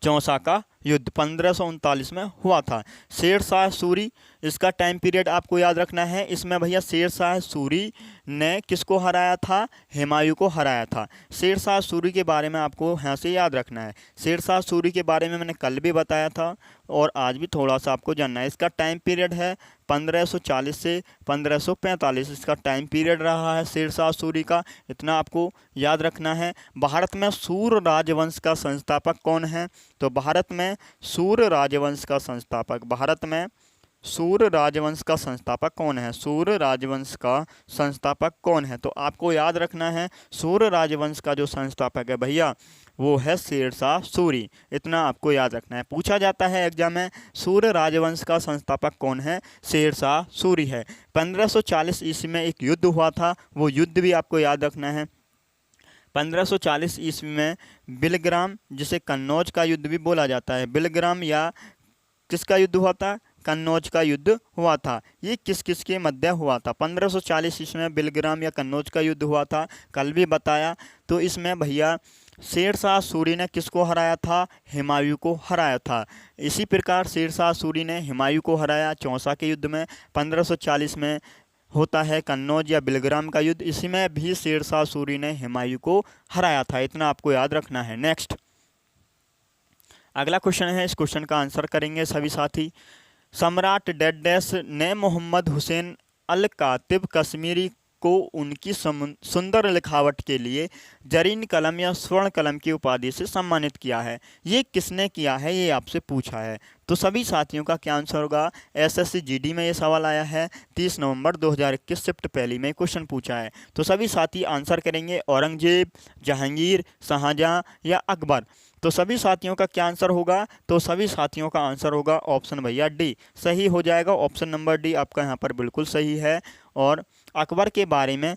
चौसा का युद्ध 1539 में हुआ था। शेर शाह सूरी, इसका टाइम पीरियड आपको याद रखना है। इसमें भैया शेर शाह सूरी ने किसको हराया था? हुमायूं को हराया था। शेर शाह सूरी के बारे में आपको यहाँ से याद रखना है। शेर शाह सूरी के बारे में मैंने कल भी बताया था और आज भी थोड़ा सा आपको जानना है। इसका टाइम पीरियड है 1540 से 1545, इसका टाइम पीरियड रहा है शेर शाह सूरी का। इतना आपको याद रखना है। भारत में सूर राजवंश का संस्थापक कौन है? तो भारत में सूर राजवंश का संस्थापक, भारत में सूर राजवंश का संस्थापक कौन है? सूर राजवंश का संस्थापक कौन है? तो आपको याद रखना है सूर राजवंश का जो संस्थापक है भैया वो है शेर शाह सूरी। इतना आपको याद रखना है। पूछा जाता है एग्जाम में सूर राजवंश का संस्थापक कौन है? शेर शाह सूरी है। 1540 ईस्वी में एक युद्ध हुआ था, वो युद्ध भी आपको याद रखना है। 1540 ईस्वी में बिलग्राम, जिसे कन्नौज का युद्ध भी बोला जाता है, बिलग्राम या किसका युद्ध हुआ था? कन्नौज का युद्ध हुआ था। ये किस किस के मध्य हुआ था? 1540 ईस्वी में बिलग्राम या कन्नौज का युद्ध हुआ था, कल भी बताया। तो इसमें भैया शेरशाह सूरी ने किसको हराया था? हुमायूं को हराया था। इसी प्रकार शेरशाह सूरी ने हुमायूं को हराया चौसा के युद्ध में। 1540 में होता है कन्नौज या बिलग्राम का युद्ध, इसी में भी शेरशाह सूरी ने हुमायूं को हराया था। इतना आपको याद रखना है। नेक्स्ट अगला क्वेश्चन है, इस क्वेश्चन का आंसर करेंगे सभी साथी। सम्राट डैश ने मोहम्मद हुसैन अल कातिब कश्मीरी को उनकी सुंदर लिखावट के लिए जरीन कलम या स्वर्ण कलम की उपाधि से सम्मानित किया है। ये किसने किया है? ये आपसे पूछा है। तो सभी साथियों का क्या आंसर होगा? एसएससी जीडी में ये सवाल आया है 30 नवंबर 2021 शिफ्ट पहली में क्वेश्चन पूछा है। तो सभी साथी आंसर करेंगे औरंगजेब, जहांगीर, शाहजहां या अकबर। तो सभी साथियों का क्या आंसर होगा? तो सभी साथियों का आंसर होगा ऑप्शन भैया डी, सही हो जाएगा। ऑप्शन नंबर डी आपका यहाँ पर बिल्कुल सही है। और अकबर के बारे में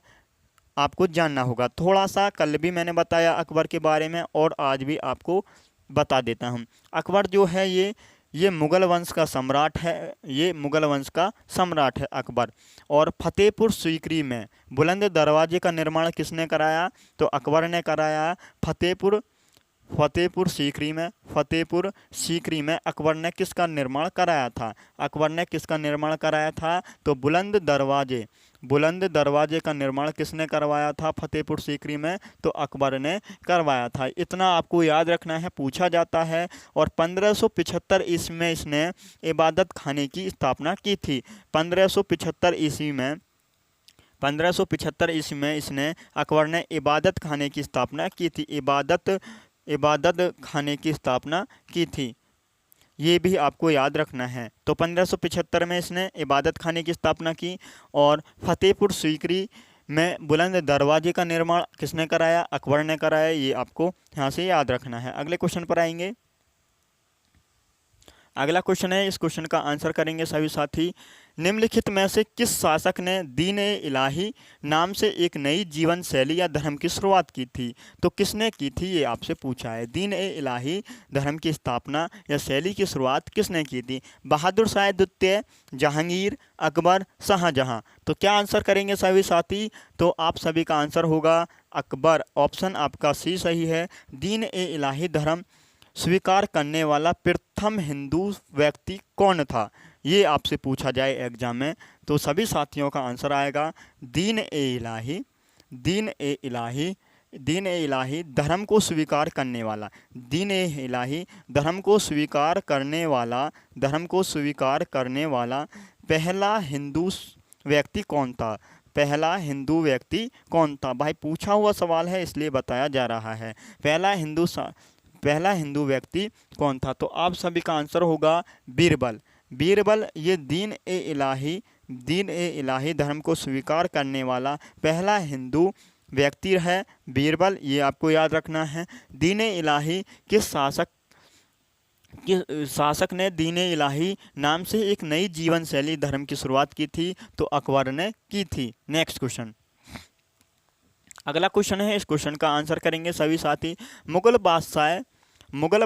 आपको जानना होगा थोड़ा सा, कल भी मैंने बताया अकबर के बारे में और आज भी आपको बता देता हूँ। अकबर जो है ये मुगल वंश का सम्राट है, ये मुगल वंश का सम्राट है अकबर। और फतेहपुर सीकरी में बुलंद दरवाजे का निर्माण किसने कराया? तो अकबर ने कराया। फतेहपुर सीकरी में अकबर ने किसका निर्माण कराया था? अकबर ने किसका निर्माण कराया था? तो बुलंद दरवाजे का निर्माण किसने करवाया था फतेहपुर सीकरी में? तो अकबर ने करवाया था। इतना आपको याद रखना है, पूछा जाता है। और 1575 ईस्वी में इसने इबादत खाने की स्थापना की थी। 1575 ईस्वी में इसने अकबर ने इबादत खाने की स्थापना की थी। इबादत खाने की स्थापना की थी, ये भी आपको याद रखना है। तो 1575 में इसने इबादत खाने की स्थापना की। और फतेहपुर सीकरी में बुलंद दरवाजे का निर्माण किसने कराया? अकबर ने कराया। ये आपको यहाँ से याद रखना है। अगले क्वेश्चन पर आएंगे। अगला क्वेश्चन है, इस क्वेश्चन का आंसर करेंगे सभी साथी। निम्नलिखित में से किस शासक ने दीन-ए-इलाही नाम से एक नई जीवन शैली या धर्म की शुरुआत की थी? तो किसने की थी, ये आपसे पूछा है। दीन-ए-इलाही धर्म की स्थापना या शैली की शुरुआत किसने की थी? बहादुर शाह द्वितीय, जहांगीर, अकबर, शाहजहां। तो क्या आंसर करेंगे सभी साथी? तो आप सभी का आंसर होगा अकबर। ऑप्शन आपका सी सही है। दीन-ए-इलाही धर्म स्वीकार करने वाला प्रथम हिंदू व्यक्ति कौन था? ये आपसे पूछा जाए एग्जाम में, तो सभी साथियों का आंसर आएगा दीन-ए-इलाही धर्म को स्वीकार करने वाला। दीन-ए-इलाही धर्म को स्वीकार करने वाला पहला हिंदू व्यक्ति कौन था? भाई पूछा हुआ सवाल है इसलिए बताया जा रहा है। पहला हिंदू व्यक्ति कौन था? तो आप सभी का आंसर होगा बीरबल। ये दीन-ए-इलाही धर्म को स्वीकार करने वाला पहला हिंदू व्यक्ति है बीरबल। ये आपको याद रखना है। दीन-ए-इलाही किस शासक ने दीन-ए-इलाही नाम से एक नई जीवन शैली धर्म की शुरुआत की थी? तो अकबर ने की थी। नेक्स्ट क्वेश्चन, अगला क्वेश्चन है, इस क्वेश्चन का आंसर करेंगे सभी साथी। मुगल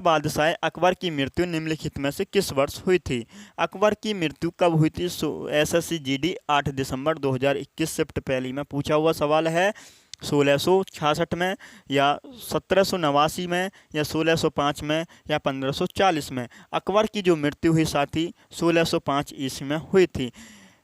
बादशाह अकबर की मृत्यु निम्नलिखित में से किस वर्ष हुई थी? अकबर की मृत्यु कब हुई थी? एसएससी जीडी 8 दिसंबर 2021 शिफ्ट पहली में पूछा हुआ सवाल है। 1666 में या 1789 में या 1605 में या 1540 में? अकबर की जो मृत्यु हुई साथी 1605 ईस्वी में हुई थी।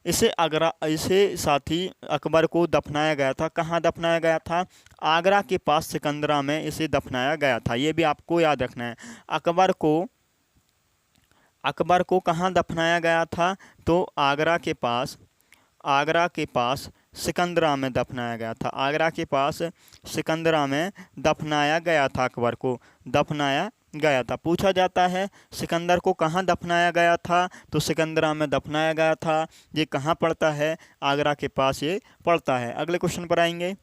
इसे साथी अकबर को दफनाया गया था। कहाँ दफनाया गया था? आगरा के पास सिकंदरा में इसे दफनाया गया था। ये भी आपको याद रखना है। अकबर को कहाँ दफनाया गया था? तो आगरा के पास सिकंदरा में दफनाया गया था। आगरा के पास सिकंदरा में दफनाया गया था। अकबर को दफनाया गया था। पूछा जाता है सिकंदर को कहाँ दफनाया गया था? तो सिकंदरा में दफनाया गया था। ये कहाँ पड़ता है? आगरा के पास ये पड़ता है। अगले क्वेश्चन पर आएंगे।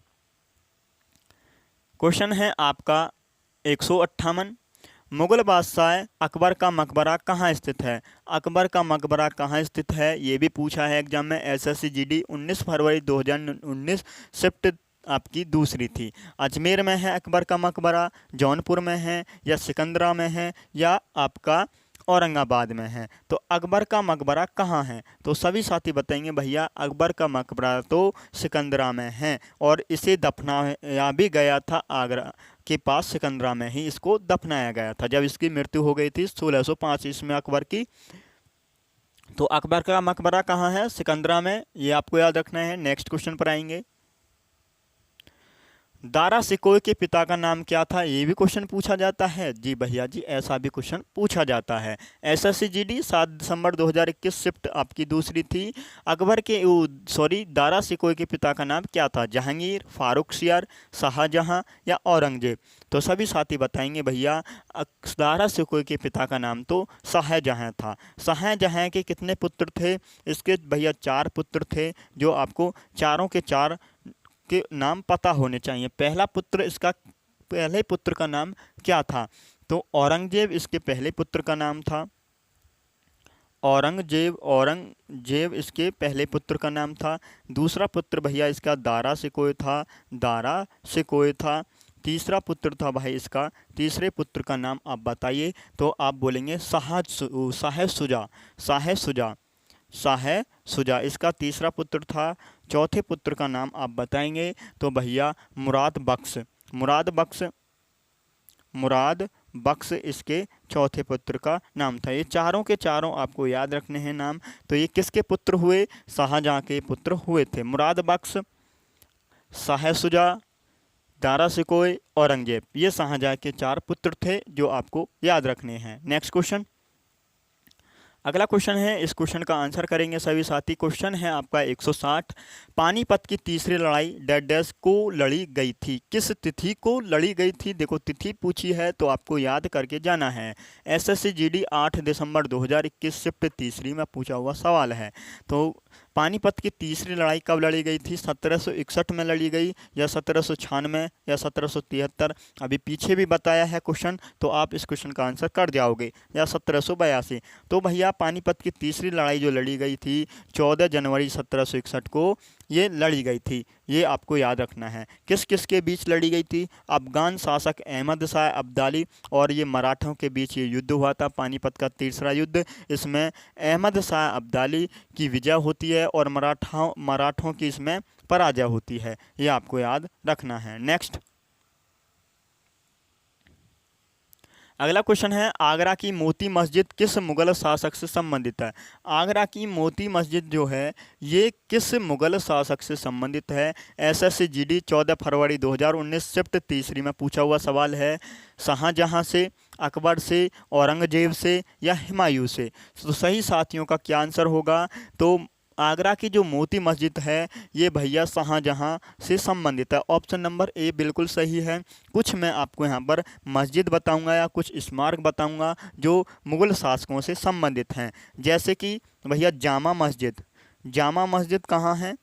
क्वेश्चन है आपका 158। मुगल बादशाह अकबर का मकबरा कहाँ स्थित है? अकबर का मकबरा कहाँ स्थित है? ये भी पूछा है एग्जाम में। एसएससी जीडी 19 फरवरी 2019 शिफ्ट आपकी दूसरी थी। अजमेर में है अकबर का मकबरा, जौनपुर में है या सिकंदरा में है या आपका औरंगाबाद में है। तो अकबर का मकबरा कहाँ है? तो सभी साथी बताएंगे भैया अकबर का मकबरा तो सिकंदरा में है और इसे दफनाया भी गया था आगरा के पास। सिकंदरा में ही इसको दफनाया गया था जब इसकी मृत्यु हो गई थी 1605 ईस्वी में अकबर की। तो अकबर का मकबरा कहाँ है? सिकंदरा में, ये आपको याद रखना है। नेक्स्ट क्वेश्चन पर आएंगे। दारा सिकोई के पिता का नाम क्या था? ये भी क्वेश्चन पूछा जाता है। जी भैया जी, ऐसा भी क्वेश्चन पूछा जाता है। एसएससी जीडी 7 दिसंबर 2021 शिफ्ट आपकी दूसरी थी। अकबर के दारा सिकोई के पिता का नाम क्या था? जहांगीर, फारुखसियार, शाहजहां या औरंगजेब? तो सभी साथी बताएंगे भैया दारा सिकोई के पिता का नाम तो शाहजहां था। शाहजहां के कितने पुत्र थे? इसके भैया 4 पुत्र थे, जो आपको चारों के चार के नाम पता होने चाहिए। पहला पुत्र इसका, पहले पुत्र का नाम क्या था? तो औरंगजेब इसके पहले पुत्र का नाम था। औरंगजेब इसके पहले पुत्र का नाम था। दूसरा पुत्र भैया इसका दारा सिकोई था। तीसरा पुत्र था भाई इसका, तीसरे पुत्र का नाम आप बताइए। तो आप बोलेंगे शाह सुजा इसका तीसरा पुत्र था। चौथे पुत्र का नाम आप बताएंगे तो भैया मुराद बख्श इसके चौथे पुत्र का नाम था। ये चारों के चारों आपको याद रखने हैं नाम। तो ये किसके पुत्र हुए? शाहजहां के पुत्र हुए थे। मुराद बख्श, शाह सुजा, दारा सिकोई, औरंगजेब, ये शाहजहां के 4 पुत्र थे जो आपको याद रखने हैं। नेक्स्ट क्वेश्चन, अगला क्वेश्चन है। इस क्वेश्चन का आंसर करेंगे सभी साथी। क्वेश्चन है आपका 160। पानीपत की तीसरी लड़ाई डैश को लड़ी गई थी? किस तिथि को लड़ी गई थी? देखो तिथि पूछी है तो आपको याद करके जाना है। एसएससी जीडी 8 दिसंबर 2021 शिफ्ट तीसरी में पूछा हुआ सवाल है। तो पानीपत की तीसरी लड़ाई कब लड़ी गई थी? 1761 में लड़ी गई या 1796 या 1773? अभी पीछे भी बताया है क्वेश्चन, तो आप इस क्वेश्चन का आंसर कर जाओगे, या 1782। तो भैया पानीपत की तीसरी लड़ाई जो लड़ी गई थी 14 जनवरी 1761 को ये लड़ी गई थी। ये आपको याद रखना है। किस किस के बीच लड़ी गई थी? अफगान शासक अहमद शाह अब्दाली और ये मराठों के बीच ये युद्ध हुआ था, पानीपत का तीसरा युद्ध। इसमें अहमद शाह अब्दाली की विजय होती है और मराठों की इसमें पराजय होती है। ये आपको याद रखना है। नेक्स्ट, अगला क्वेश्चन है। आगरा की मोती मस्जिद किस मुगल शासक से संबंधित है? आगरा की मोती मस्जिद जो है ये किस मुगल शासक से संबंधित है? एसएससी जीडी 14 फरवरी 2019 शिफ्ट तीसरी में पूछा हुआ सवाल है। शाहजहां से, अकबर से, औरंगजेब से या हुमायूं से? तो सही साथियों का क्या आंसर होगा? तो आगरा की जो मोती मस्जिद है ये भैया शाहजहां से संबंधित है। ऑप्शन नंबर ए बिल्कुल सही है। कुछ मैं आपको यहाँ पर मस्जिद बताऊंगा या कुछ स्मारक बताऊंगा जो मुगल शासकों से संबंधित हैं। जैसे कि भैया जामा मस्जिद कहाँ है?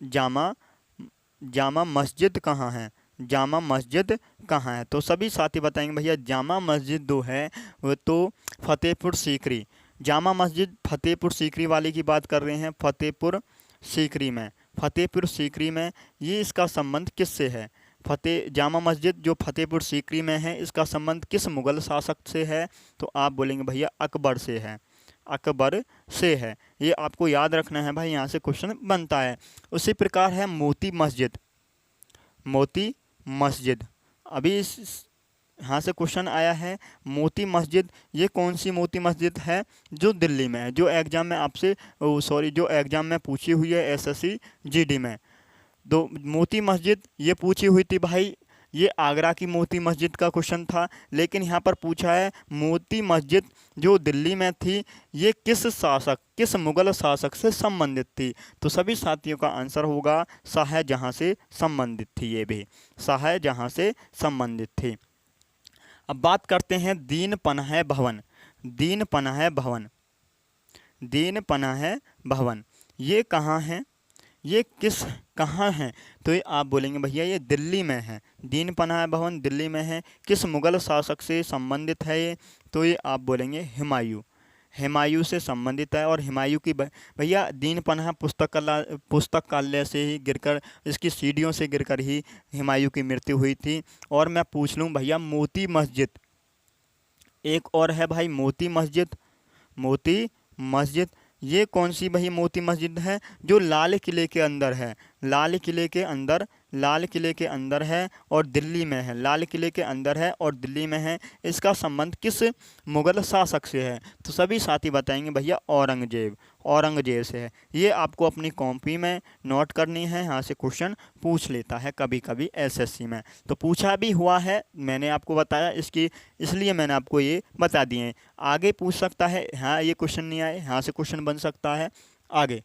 जामा मस्जिद कहाँ है? जामा मस्जिद कहाँ है? तो सभी साथी बताएंगे भैया जामा मस्जिद जो है वो तो फतेहपुर सीकरी, जामा मस्जिद फतेहपुर सीकरी वाले की बात कर रहे हैं। फतेहपुर सीकरी में ये इसका संबंध किससे है? जामा मस्जिद जो फतेहपुर सीकरी में है इसका संबंध किस मुगल शासक से है? तो आप बोलेंगे भैया अकबर से है। ये आपको याद रखना है भाई, यहाँ से क्वेश्चन बनता है। उसी प्रकार है मोती मस्जिद। अभी यहाँ से क्वेश्चन आया है मोती मस्जिद, ये कौन सी मोती मस्जिद है? जो दिल्ली में है, जो एग्जाम में पूछी हुई है एसएससी जीडी में। तो मोती मस्जिद ये पूछी हुई थी भाई, ये आगरा की मोती मस्जिद का क्वेश्चन था। लेकिन यहाँ पर पूछा है मोती मस्जिद जो दिल्ली में थी ये किस मुगल शासक से संबंधित थी? तो सभी साथियों का आंसर होगा शाहजहां से संबंधित थी। ये भी शाहजहां से संबंधित थी। अब बात करते हैं दीन पनाह भवन, ये कहाँ है? ये कहाँ है? तो ये आप बोलेंगे भैया ये दिल्ली में है। दीन पनाह भवन दिल्ली में है। किस मुगल शासक से संबंधित है ये? तो ये आप बोलेंगे हुमायूं। हुमायूं से संबंधित है। और हुमायूं की भैया दीन पनाह पुस्तकालय से ही गिरकर, इसकी सीढ़ियों से गिरकर ही हुमायूं की मृत्यु हुई थी। और मैं पूछ लूँ भैया, मोती मस्जिद, एक और है भाई मोती मस्जिद, मोती मस्जिद, ये कौन सी भाई मोती मस्जिद है? जो लाल किले के अंदर है, लाल किले के अंदर, लाल किले के अंदर है और दिल्ली में है, लाल किले के अंदर है और दिल्ली में है। इसका संबंध किस मुगल शासक से है? तो सभी साथी बताएंगे भैया औरंगजेब, औरंगजेब से है। ये आपको अपनी कॉपी में नोट करनी है, यहाँ से क्वेश्चन पूछ लेता है कभी कभी एसएससी में, तो पूछा भी हुआ है, मैंने आपको बताया इसकी, इसलिए मैंने आपको ये बता दिए। आगे पूछ सकता है, हाँ ये क्वेश्चन नहीं आए, यहाँ से क्वेश्चन बन सकता है आगे।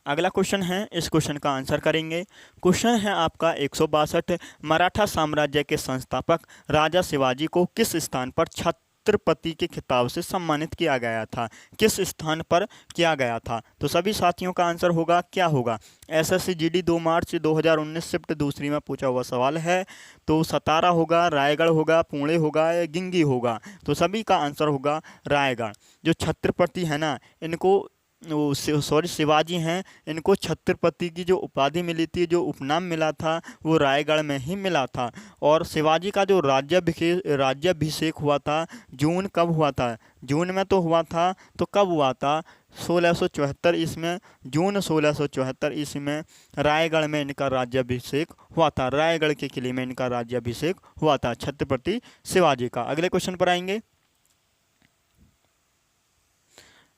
अगला क्वेश्चन है, इस क्वेश्चन का आंसर करेंगे। क्वेश्चन है आपका 162, मराठा साम्राज्य के संस्थापक राजा शिवाजी को किस स्थान पर छत्रपति के खिताब से सम्मानित किया गया था? किस स्थान पर किया गया था? तो सभी साथियों का आंसर होगा, क्या होगा? एसएससी जीडी 2 मार्च 2019 शिफ्ट दूसरी में पूछा हुआ सवाल है। तो सतारा होगा, रायगढ़ होगा, पुणे होगा या गिंगी होगा? तो सभी का आंसर होगा रायगढ़। जो छत्रपति है ना, इनको सॉरी शिवाजी हैं, इनको छत्रपति की जो उपाधि मिली थी, जो उपनाम मिला था, वो रायगढ़ में ही मिला था। और शिवाजी का जो राज्याभिषेक हुआ था, जून कब हुआ था? जून में तो हुआ था, तो कब हुआ था? 1674 ईस्वी, जून 1674 ईस्वी में रायगढ़ में इनका राज्याभिषेक हुआ था, रायगढ़ के किले में इनका राज्याभिषेक हुआ था छत्रपति शिवाजी का। अगले क्वेश्चन पर आएंगे।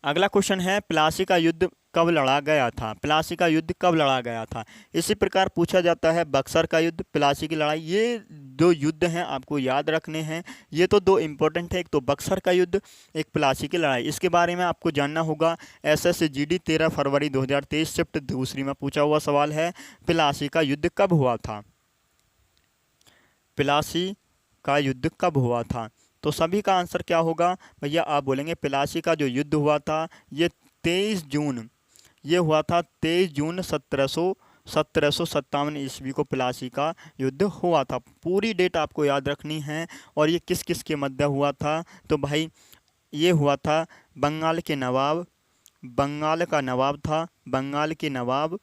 अगला क्वेश्चन है, प्लासी का युद्ध कब लड़ा गया था? प्लासी का युद्ध कब लड़ा गया था? इसी प्रकार पूछा जाता है बक्सर का युद्ध, प्लासी की लड़ाई। ये दो युद्ध हैं, आपको याद रखने हैं, ये तो दो इंपॉर्टेंट है, एक तो बक्सर का युद्ध, एक प्लासी की लड़ाई। इसके बारे में आपको जानना होगा। एसएससी जीडी 13 फरवरी 2023 शिफ्ट दूसरी में पूछा हुआ सवाल है, प्लासी का युद्ध कब हुआ था? प्लासी का युद्ध कब हुआ था? तो सभी का आंसर क्या होगा भैया? आप बोलेंगे प्लासी का जो युद्ध हुआ था, ये 23 जून, ये हुआ था 23 जून 1757 ईस्वी को प्लासी का युद्ध हुआ था। पूरी डेट आपको याद रखनी है। और ये किस किस के मध्य हुआ था? तो भाई ये हुआ था बंगाल के नवाब, बंगाल का नवाब था, बंगाल के नवाब,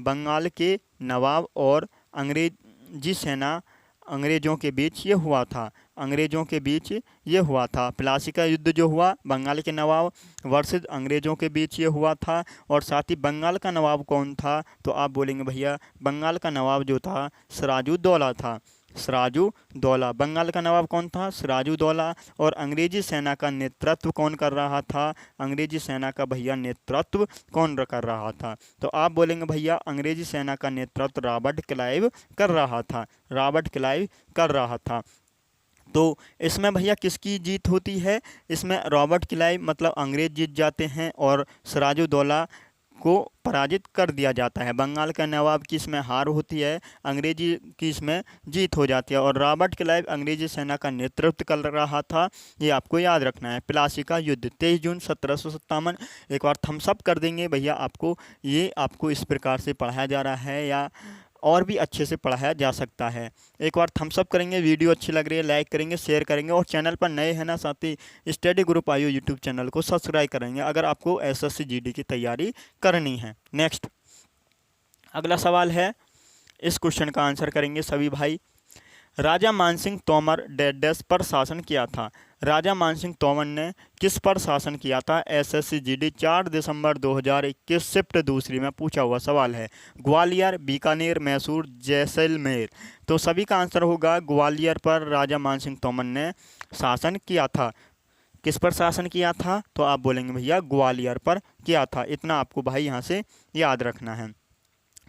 बंगाल के नवाब और अंग्रेजी सेना, अंग्रेज़ों के बीच ये हुआ था, अंग्रेज़ों के बीच ये हुआ था। प्लासी का युद्ध जो हुआ बंगाल के नवाब वर्सेस अंग्रेज़ों के बीच ये हुआ था। और साथ ही बंगाल का नवाब कौन था? तो आप बोलेंगे भैया बंगाल का नवाब जो था सिराजुद्दौला था, सिराजुद्दौला। बंगाल का नवाब कौन था? सिराजुद्दौला। और अंग्रेजी सेना का नेतृत्व कौन कर रहा था? अंग्रेजी सेना का भैया नेतृत्व कौन कर रहा था? तो आप बोलेंगे भैया अंग्रेजी सेना का नेतृत्व रॉबर्ट क्लाइव कर रहा था, रॉबर्ट क्लाइव कर रहा था। तो इसमें भैया किसकी जीत होती है? इसमें रॉबर्ट क्लाइव मतलब अंग्रेज जीत जाते हैं और सिराजुद्दौला को पराजित कर दिया जाता है। बंगाल का नवाब की इसमें हार होती है, अंग्रेजी की इसमें जीत हो जाती है। और रॉबर्ट क्लाइव अंग्रेजी सेना का नेतृत्व कर रहा था, ये आपको याद रखना है। प्लासी का युद्ध 23 जून 1757। एक बार थम्स अप कर देंगे भैया आपको, ये आपको इस प्रकार से पढ़ाया जा रहा है या और भी अच्छे से पढ़ाया जा सकता है। एक बार थम्स अप करेंगे, वीडियो अच्छी लग रही है लाइक करेंगे, शेयर करेंगे। और चैनल पर नए हैं ना साथी, study group IO YouTube channel को सब्सक्राइब करेंगे अगर आपको एसएससी जीडी की तैयारी करनी है। नेक्स्ट अगला सवाल है, इस क्वेश्चन का आंसर करेंगे सभी भाई। राजा मानसिंह तोमर डैश पर शासन किया था? राजा मानसिंह तोमर ने किस पर शासन किया था? एसएससी जीडी 4 दिसंबर 2021 शिफ्ट दूसरी में पूछा हुआ सवाल है। ग्वालियर, बीकानेर, मैसूर, जैसलमेर? तो सभी का आंसर होगा ग्वालियर पर राजा मानसिंह तोमर ने शासन किया था। किस पर शासन किया था? तो आप बोलेंगे भैया ग्वालियर पर किया था। इतना आपको भाई यहाँ से याद रखना है।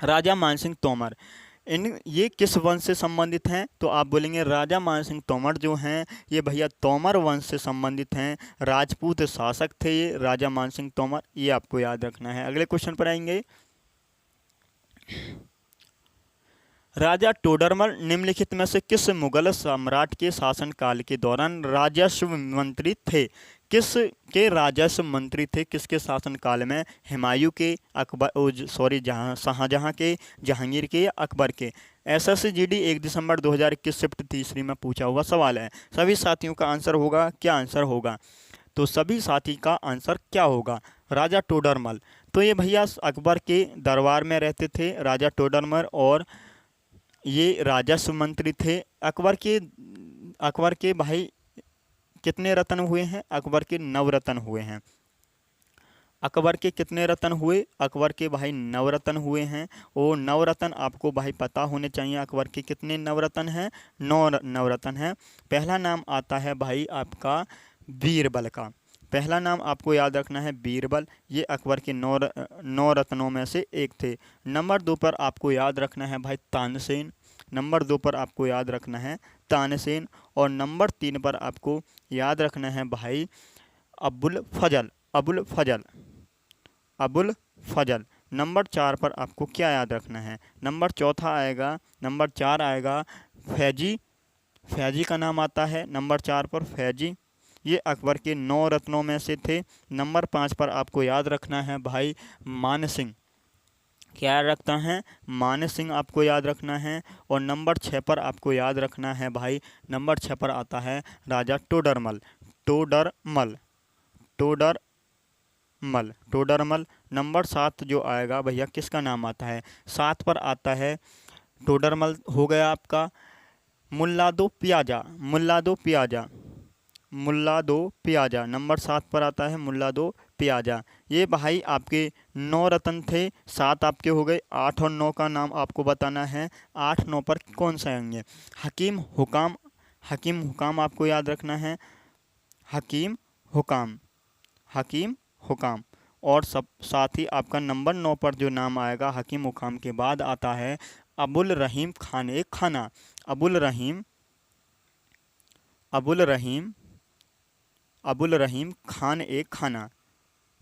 राजा मानसिंह तोमर ये किस वंश से संबंधित हैं? तो आप बोलेंगे राजा मानसिंह तोमर जो हैं ये भैया तोमर वंश से संबंधित हैं, राजपूत शासक थे ये राजा मानसिंह तोमर, ये आपको याद रखना है। अगले क्वेश्चन पर आएंगे। राजा टोडरमल निम्नलिखित में से किस मुगल सम्राट के शासनकाल के दौरान राजस्व मंत्री थे? किस के राजस्व मंत्री थे किसके शासनकाल में? हुमायूं के, शाहजहां के, जहांगीर के या अकबर के? SSGD 1 दिसंबर 2021 शिफ्ट तीसरी में पूछा हुआ सवाल है। सभी साथियों का आंसर होगा, क्या आंसर होगा? तो सभी साथी का आंसर क्या होगा? राजा टोडरमल। तो ये भैया अकबर के दरबार में रहते थे राजा टोडरमल, और ये राजस्व मंत्री थे। अकबर के भाई कितने रत्न हुए हैं? अकबर के 9 रत्न हुए हैं। अकबर के कितने रत्न हुए? अकबर के भाई 9 रत्न हुए हैं। और 9 रत्न आपको भाई पता होने चाहिए। अकबर के कितने 9 रत्न हैं? 9 रत्न हैं। पहला नाम आता है भाई आपका बीरबल का। पहला नाम आपको याद रखना है बीरबल। ये अकबर के 9 रत्नों में से एक थे। नंबर 2 पर आपको याद रखना है भाई तानसेन। नंबर 2 पर आपको याद रखना है तानसेन। और नंबर 3 पर आपको याद रखना है भाई अबुल फजल। अबुल फजल। अबुल फजल। नंबर 4 पर आपको क्या याद रखना है? नंबर 4 आएगा फैजी। फैजी का नाम आता है नंबर 4 पर, फैजी। ये अकबर के 9 रत्नों में से थे। नंबर 5 पर आपको याद रखना है भाई मान सिंह। क्या याद रखना है? मान सिंह आपको याद रखना है। और नंबर 6 पर आपको याद रखना है भाई, नंबर 6 पर आता है राजा टोडरमल। टोडरमल। टोडरमल। टोडरमल। नंबर 7 जो आएगा भैया किसका नाम आता है? 7 पर आता है टोडरमल हो गया आपका मुल्लादो पियाजा। मुल्लादो पियाजा। मुल्लादो पियाजा। नंबर 7 पर आता है मुल्लादो पियाजा। ये भाई आपके 9 रत्न थे। 7 आपके हो गए। 8 और 9 का नाम आपको बताना है। 8, 9 पर कौन सा आएंगे? हकीम हुकाम। हकीम हुकाम आपको याद रखना है। हकीम हुकाम। हकीम हुकाम। और सब साथ ही आपका नंबर 9 पर जो नाम आएगा हकीम हुकाम के बाद आता है अबुल रहीम खान ए खाना। अबुल रहीम। अबुल रहीम। अबुल रहीम खान ए खाना।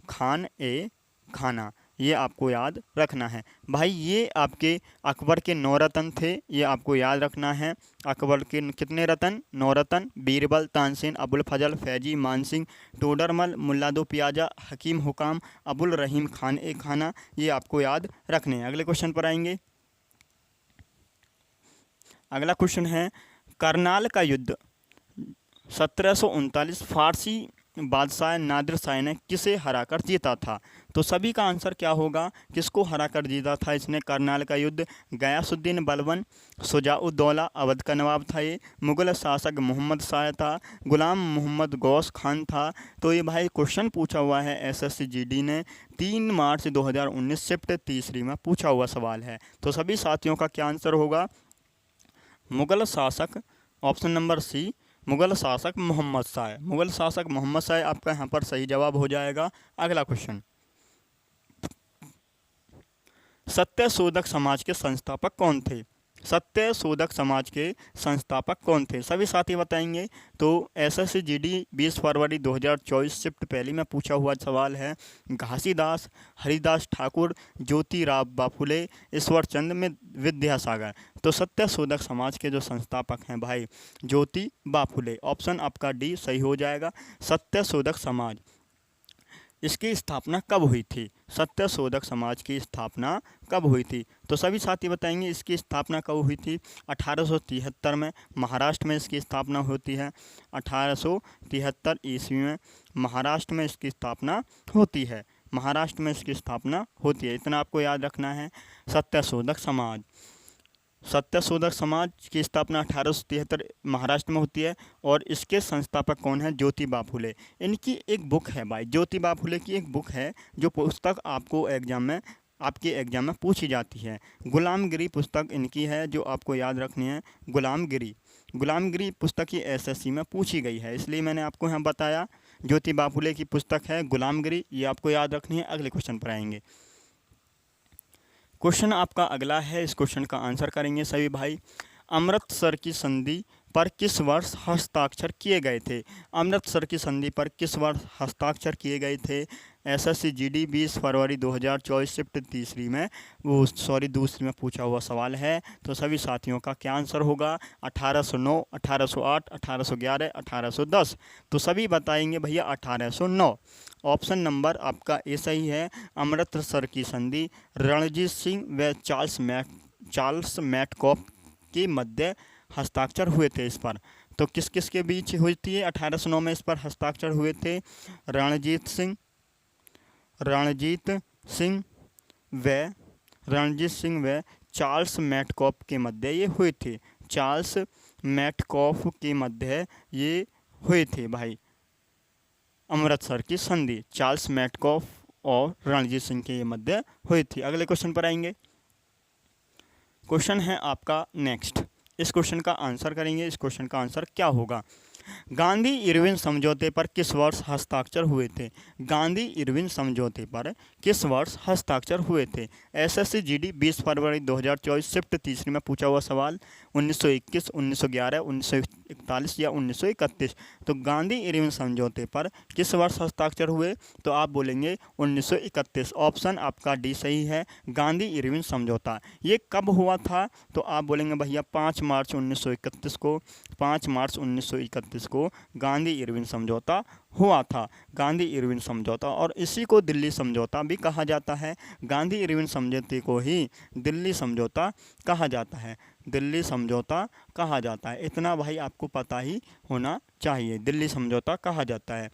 खान ए खाना। ये आपको याद रखना है भाई। ये आपके अकबर के 9 रत्न थे, ये आपको याद रखना है। अकबर के कितने रत्न? 9 रत्न। बीरबल, तानसेन, अबुल फजल, फैजी, मानसिंह, टोडरमल, मुल्लादो पियाजा, हकीम हुकाम, अबुल रहीम खान ए खाना। ये आपको याद रखने हैं। अगले क्वेश्चन पर आएंगे। अगला क्वेश्चन है करनाल का युद्ध 1739 फारसी बादशाह नादिर शाह ने किसे हराकर जीता था? तो सभी का आंसर क्या होगा? किसको हराकर जीता था इसने करनाल का युद्ध? गयासुद्दीन बलबन, शुजाउद्दौला अवध का नवाब था ये, मुगल शासक मोहम्मद शाह था, गुलाम मोहम्मद गौस खान था। तो ये भाई क्वेश्चन पूछा हुआ है SSGD ने 3 मार्च 2019 शिफ्ट तीसरी में पूछा हुआ सवाल है। तो सभी साथियों का क्या आंसर होगा? मुगल शासक, ऑप्शन नंबर सी, मुगल शासक मोहम्मद शाह। मुगल शासक मोहम्मद शाह आपका यहाँ पर सही जवाब हो जाएगा। अगला क्वेश्चन, सत्यशोधक समाज के संस्थापक कौन थे? सत्यशोधक समाज के संस्थापक कौन थे? सभी साथी बताएंगे। तो SSGD 20 फरवरी 2024 शिफ्ट पहली में पूछा हुआ सवाल है। घासीदास, हरिदास ठाकुर, ज्योतिराव बाफुले, ईश्वरचंद में विद्यासागर। तो सत्यशोधक समाज के जो संस्थापक हैं भाई ज्योति बाफुले। ऑप्शन आपका डी सही हो जाएगा। सत्यशोधक समाज, इसकी स्थापना कब हुई थी? सत्यशोधक समाज की स्थापना कब हुई थी? तो सभी साथी बताएंगे इसकी स्थापना कब हुई थी। 1873 में महाराष्ट्र में इसकी स्थापना होती है। 1873 ईस्वी में महाराष्ट्र में इसकी स्थापना होती है। महाराष्ट्र में इसकी स्थापना होती है, इतना आपको याद रखना है। सत्यशोधक समाज, सत्यशोधक समाज की स्थापना 1873 महाराष्ट्र में होती है। और इसके संस्थापक कौन है? ज्योतिबा फुले। इनकी एक बुक है भाई, ज्योतिबा फुले की एक बुक है जो पुस्तक आपको एग्जाम में, आपके एग्जाम में पूछी जाती है। गुलामगिरी पुस्तक इनकी है जो आपको याद रखनी है। गुलामगिरी, गुलामगिरी पुस्तक ही SSC में पूछी गई है, इसलिए मैंने आपको यहाँ बताया। ज्योतिबा फुले की पुस्तक है गुलामगिरी, ये आपको याद रखनी है। अगले क्वेश्चन पर आएंगे। क्वेश्चन आपका अगला है, इस क्वेश्चन का आंसर करेंगे सभी भाई। अमृतसर की संधि पर किस वर्ष हस्ताक्षर किए गए थे? अमृतसर की संधि पर किस वर्ष हस्ताक्षर किए गए थे? एसएससी जीडी 20 फरवरी 2024 शिफ्ट तीसरी में दूसरी में पूछा हुआ सवाल है। तो सभी साथियों का क्या आंसर होगा? 1809, 1808, 1811, 1810। तो सभी बताएंगे भैया 1809। ऑप्शन नंबर आपका ए सही है। अमृतसर की संधि रणजीत सिंह व चार्ल्स मैटकॉफ के मध्य हस्ताक्षर हुए थे इस पर। तो किस किस के बीच हुई थी? 1809 में इस पर हस्ताक्षर हुए थे रणजीत सिंह व चार्ल्स मैटकॉफ के मध्य ये हुए थे। चार्ल्स मैटकॉफ के मध्य ये हुए थे भाई अमृतसर की संधि। चार्ल्स मैटकॉफ और रणजीत सिंह के मध्य हुई थी। अगले क्वेश्चन पर आएंगे। क्वेश्चन है आपका नेक्स्ट। इस क्वेश्चन का आंसर करेंगे। इस क्वेश्चन का आंसर क्या होगा? गांधी इरविन समझौते पर किस वर्ष हस्ताक्षर हुए थे? गांधी इरविन समझौते पर किस वर्ष हस्ताक्षर हुए थे? एसएससी जीडी 20 फरवरी 2024 शिफ्ट तीसरी में पूछा हुआ सवाल 1921, 1911, 1941 या 1931। तो गांधी इरविन समझौते पर किस वर्ष हस्ताक्षर हुए? तो आप बोलेंगे 1931। ऑप्शन आपका डी सही है। गांधी इरविन समझौता ये कब हुआ था? तो आप बोलेंगे भैया 5 मार्च 1931 को। 5 मार्च 1931 को गांधी इरविन समझौता हुआ था। गांधी इरविन समझौता, और इसी को दिल्ली समझौता भी कहा जाता है। गांधी इरविन समझौते को ही दिल्ली समझौता कहा जाता है। दिल्ली समझौता कहा जाता है। इतना भाई आपको पता ही होना चाहिए, दिल्ली समझौता कहा जाता है।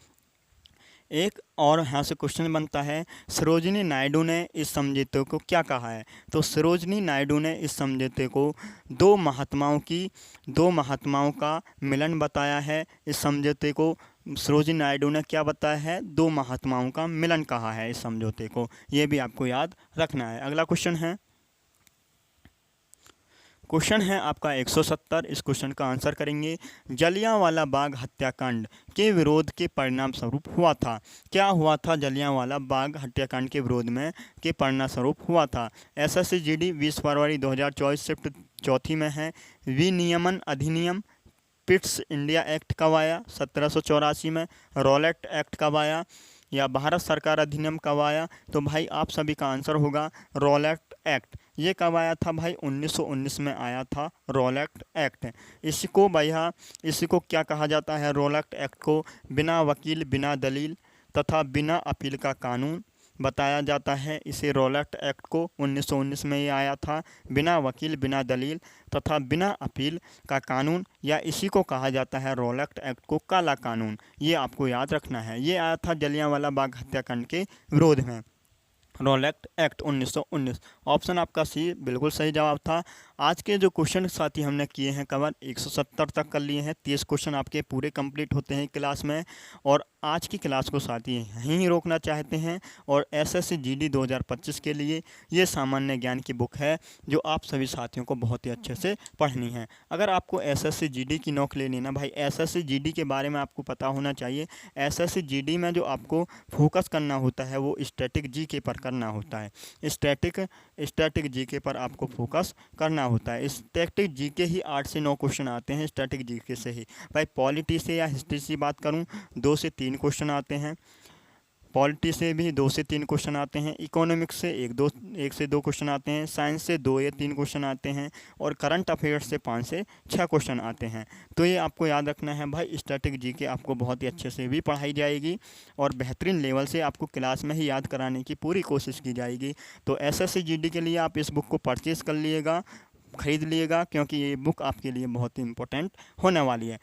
एक और यहाँ से क्वेश्चन बनता है, सरोजिनी नायडू ने इस समझौते को क्या कहा है? तो सरोजिनी नायडू ने इस समझौते को दो महात्माओं का मिलन बताया है। इस समझौते को सरोजिनी नायडू ने क्या बताया है? दो महात्माओं का मिलन कहा है इस समझौते को। ये भी आपको याद रखना है। अगला क्वेश्चन है आपका 170। इस क्वेश्चन का आंसर करेंगे। जलियांवाला बाग हत्याकांड के विरोध के परिणाम स्वरूप हुआ था। क्या हुआ था? जलियांवाला बाग हत्याकांड के विरोध में के परिणाम स्वरूप हुआ था। एसएससी जीडी 20 फरवरी 2024 शिफ्ट चौथी में है। विनियमन अधिनियम पिट्स इंडिया एक्ट कब आया? 1784 में। रॉलेट एक्ट कब आया? या भारत सरकार अधिनियम कब आया? तो भाई आप सभी का आंसर होगा रॉलेट एक्ट। ये कब आया था भाई? 1919 में आया था रॉलेट एक्ट। इसको क्या कहा जाता है? रॉलेट एक्ट को बिना वकील, बिना दलील तथा बिना अपील का कानून बताया जाता है। इसे रॉलेट एक्ट को 1919 में ये आया था। बिना वकील, बिना दलील तथा बिना अपील का कानून, या इसी को कहा जाता है रॉलेट एक्ट को काला कानून। ये आपको याद रखना है। ये आया था जलियांवाला बाग हत्याकांड के विरोध में, रॉलेट एक्ट 1919। ऑप्शन आपका सी बिल्कुल सही जवाब था। आज के जो क्वेश्चन साथी हमने किए हैं कवर 170 तक कर लिए हैं। 30 क्वेश्चन आपके पूरे कंप्लीट होते हैं क्लास में। और आज की क्लास को साथी यहीं रोकना चाहते हैं। और एसएससी जीडी 2025 के लिए ये सामान्य ज्ञान की बुक है जो आप सभी साथियों को बहुत ही अच्छे से पढ़नी है। अगर आपको एसएससी जीडी की नौक लेनी ना भाई, एसएससी जीडी के बारे में आपको पता होना चाहिए। एसएससी जीडी में जो आपको फोकस करना होता है वो स्टैटिक जीके पर करना होता है। स्टैटिक जीके पर आपको फोकस करना होता है। स्टैटिक जीके ही 8 से 9 क्वेश्चन आते हैं स्टैटिक जीके से ही। भाई पॉलिटी से या हिस्ट्री से बात करूं 2 से 3 क्वेश्चन आते हैं। पॉलिटी से भी 2 से 3 क्वेश्चन आते हैं। इकोनॉमिक्स से 1 से 2 क्वेश्चन आते हैं। साइंस से 2 या 3 क्वेश्चन आते हैं। और करंट अफेयर्स से 5 से 6 क्वेश्चन आते हैं। तो ये आपको याद रखना है भाई। स्टैटिक जीके आपको बहुत ही अच्छे से भी पढ़ाई जाएगी और बेहतरीन लेवल से आपको क्लास में ही याद कराने की पूरी कोशिश की जाएगी। तो एसएससी जीडी के लिए आप इस बुक को परचेज़ कर लीजिएगा, ख़रीद लीजिएगा, क्योंकि ये बुक आपके लिए बहुत ही इंपॉर्टेंट होने वाली है।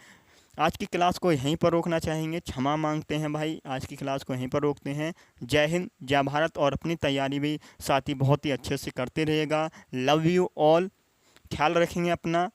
आज की क्लास को यहीं पर रोकना चाहेंगे, क्षमा मांगते हैं भाई। आज की क्लास को यहीं पर रोकते हैं। जय हिंद, जय भारत। और अपनी तैयारी भी साथी बहुत ही अच्छे से करते रहिएगा। Love you all. ख्याल रखेंगे अपना।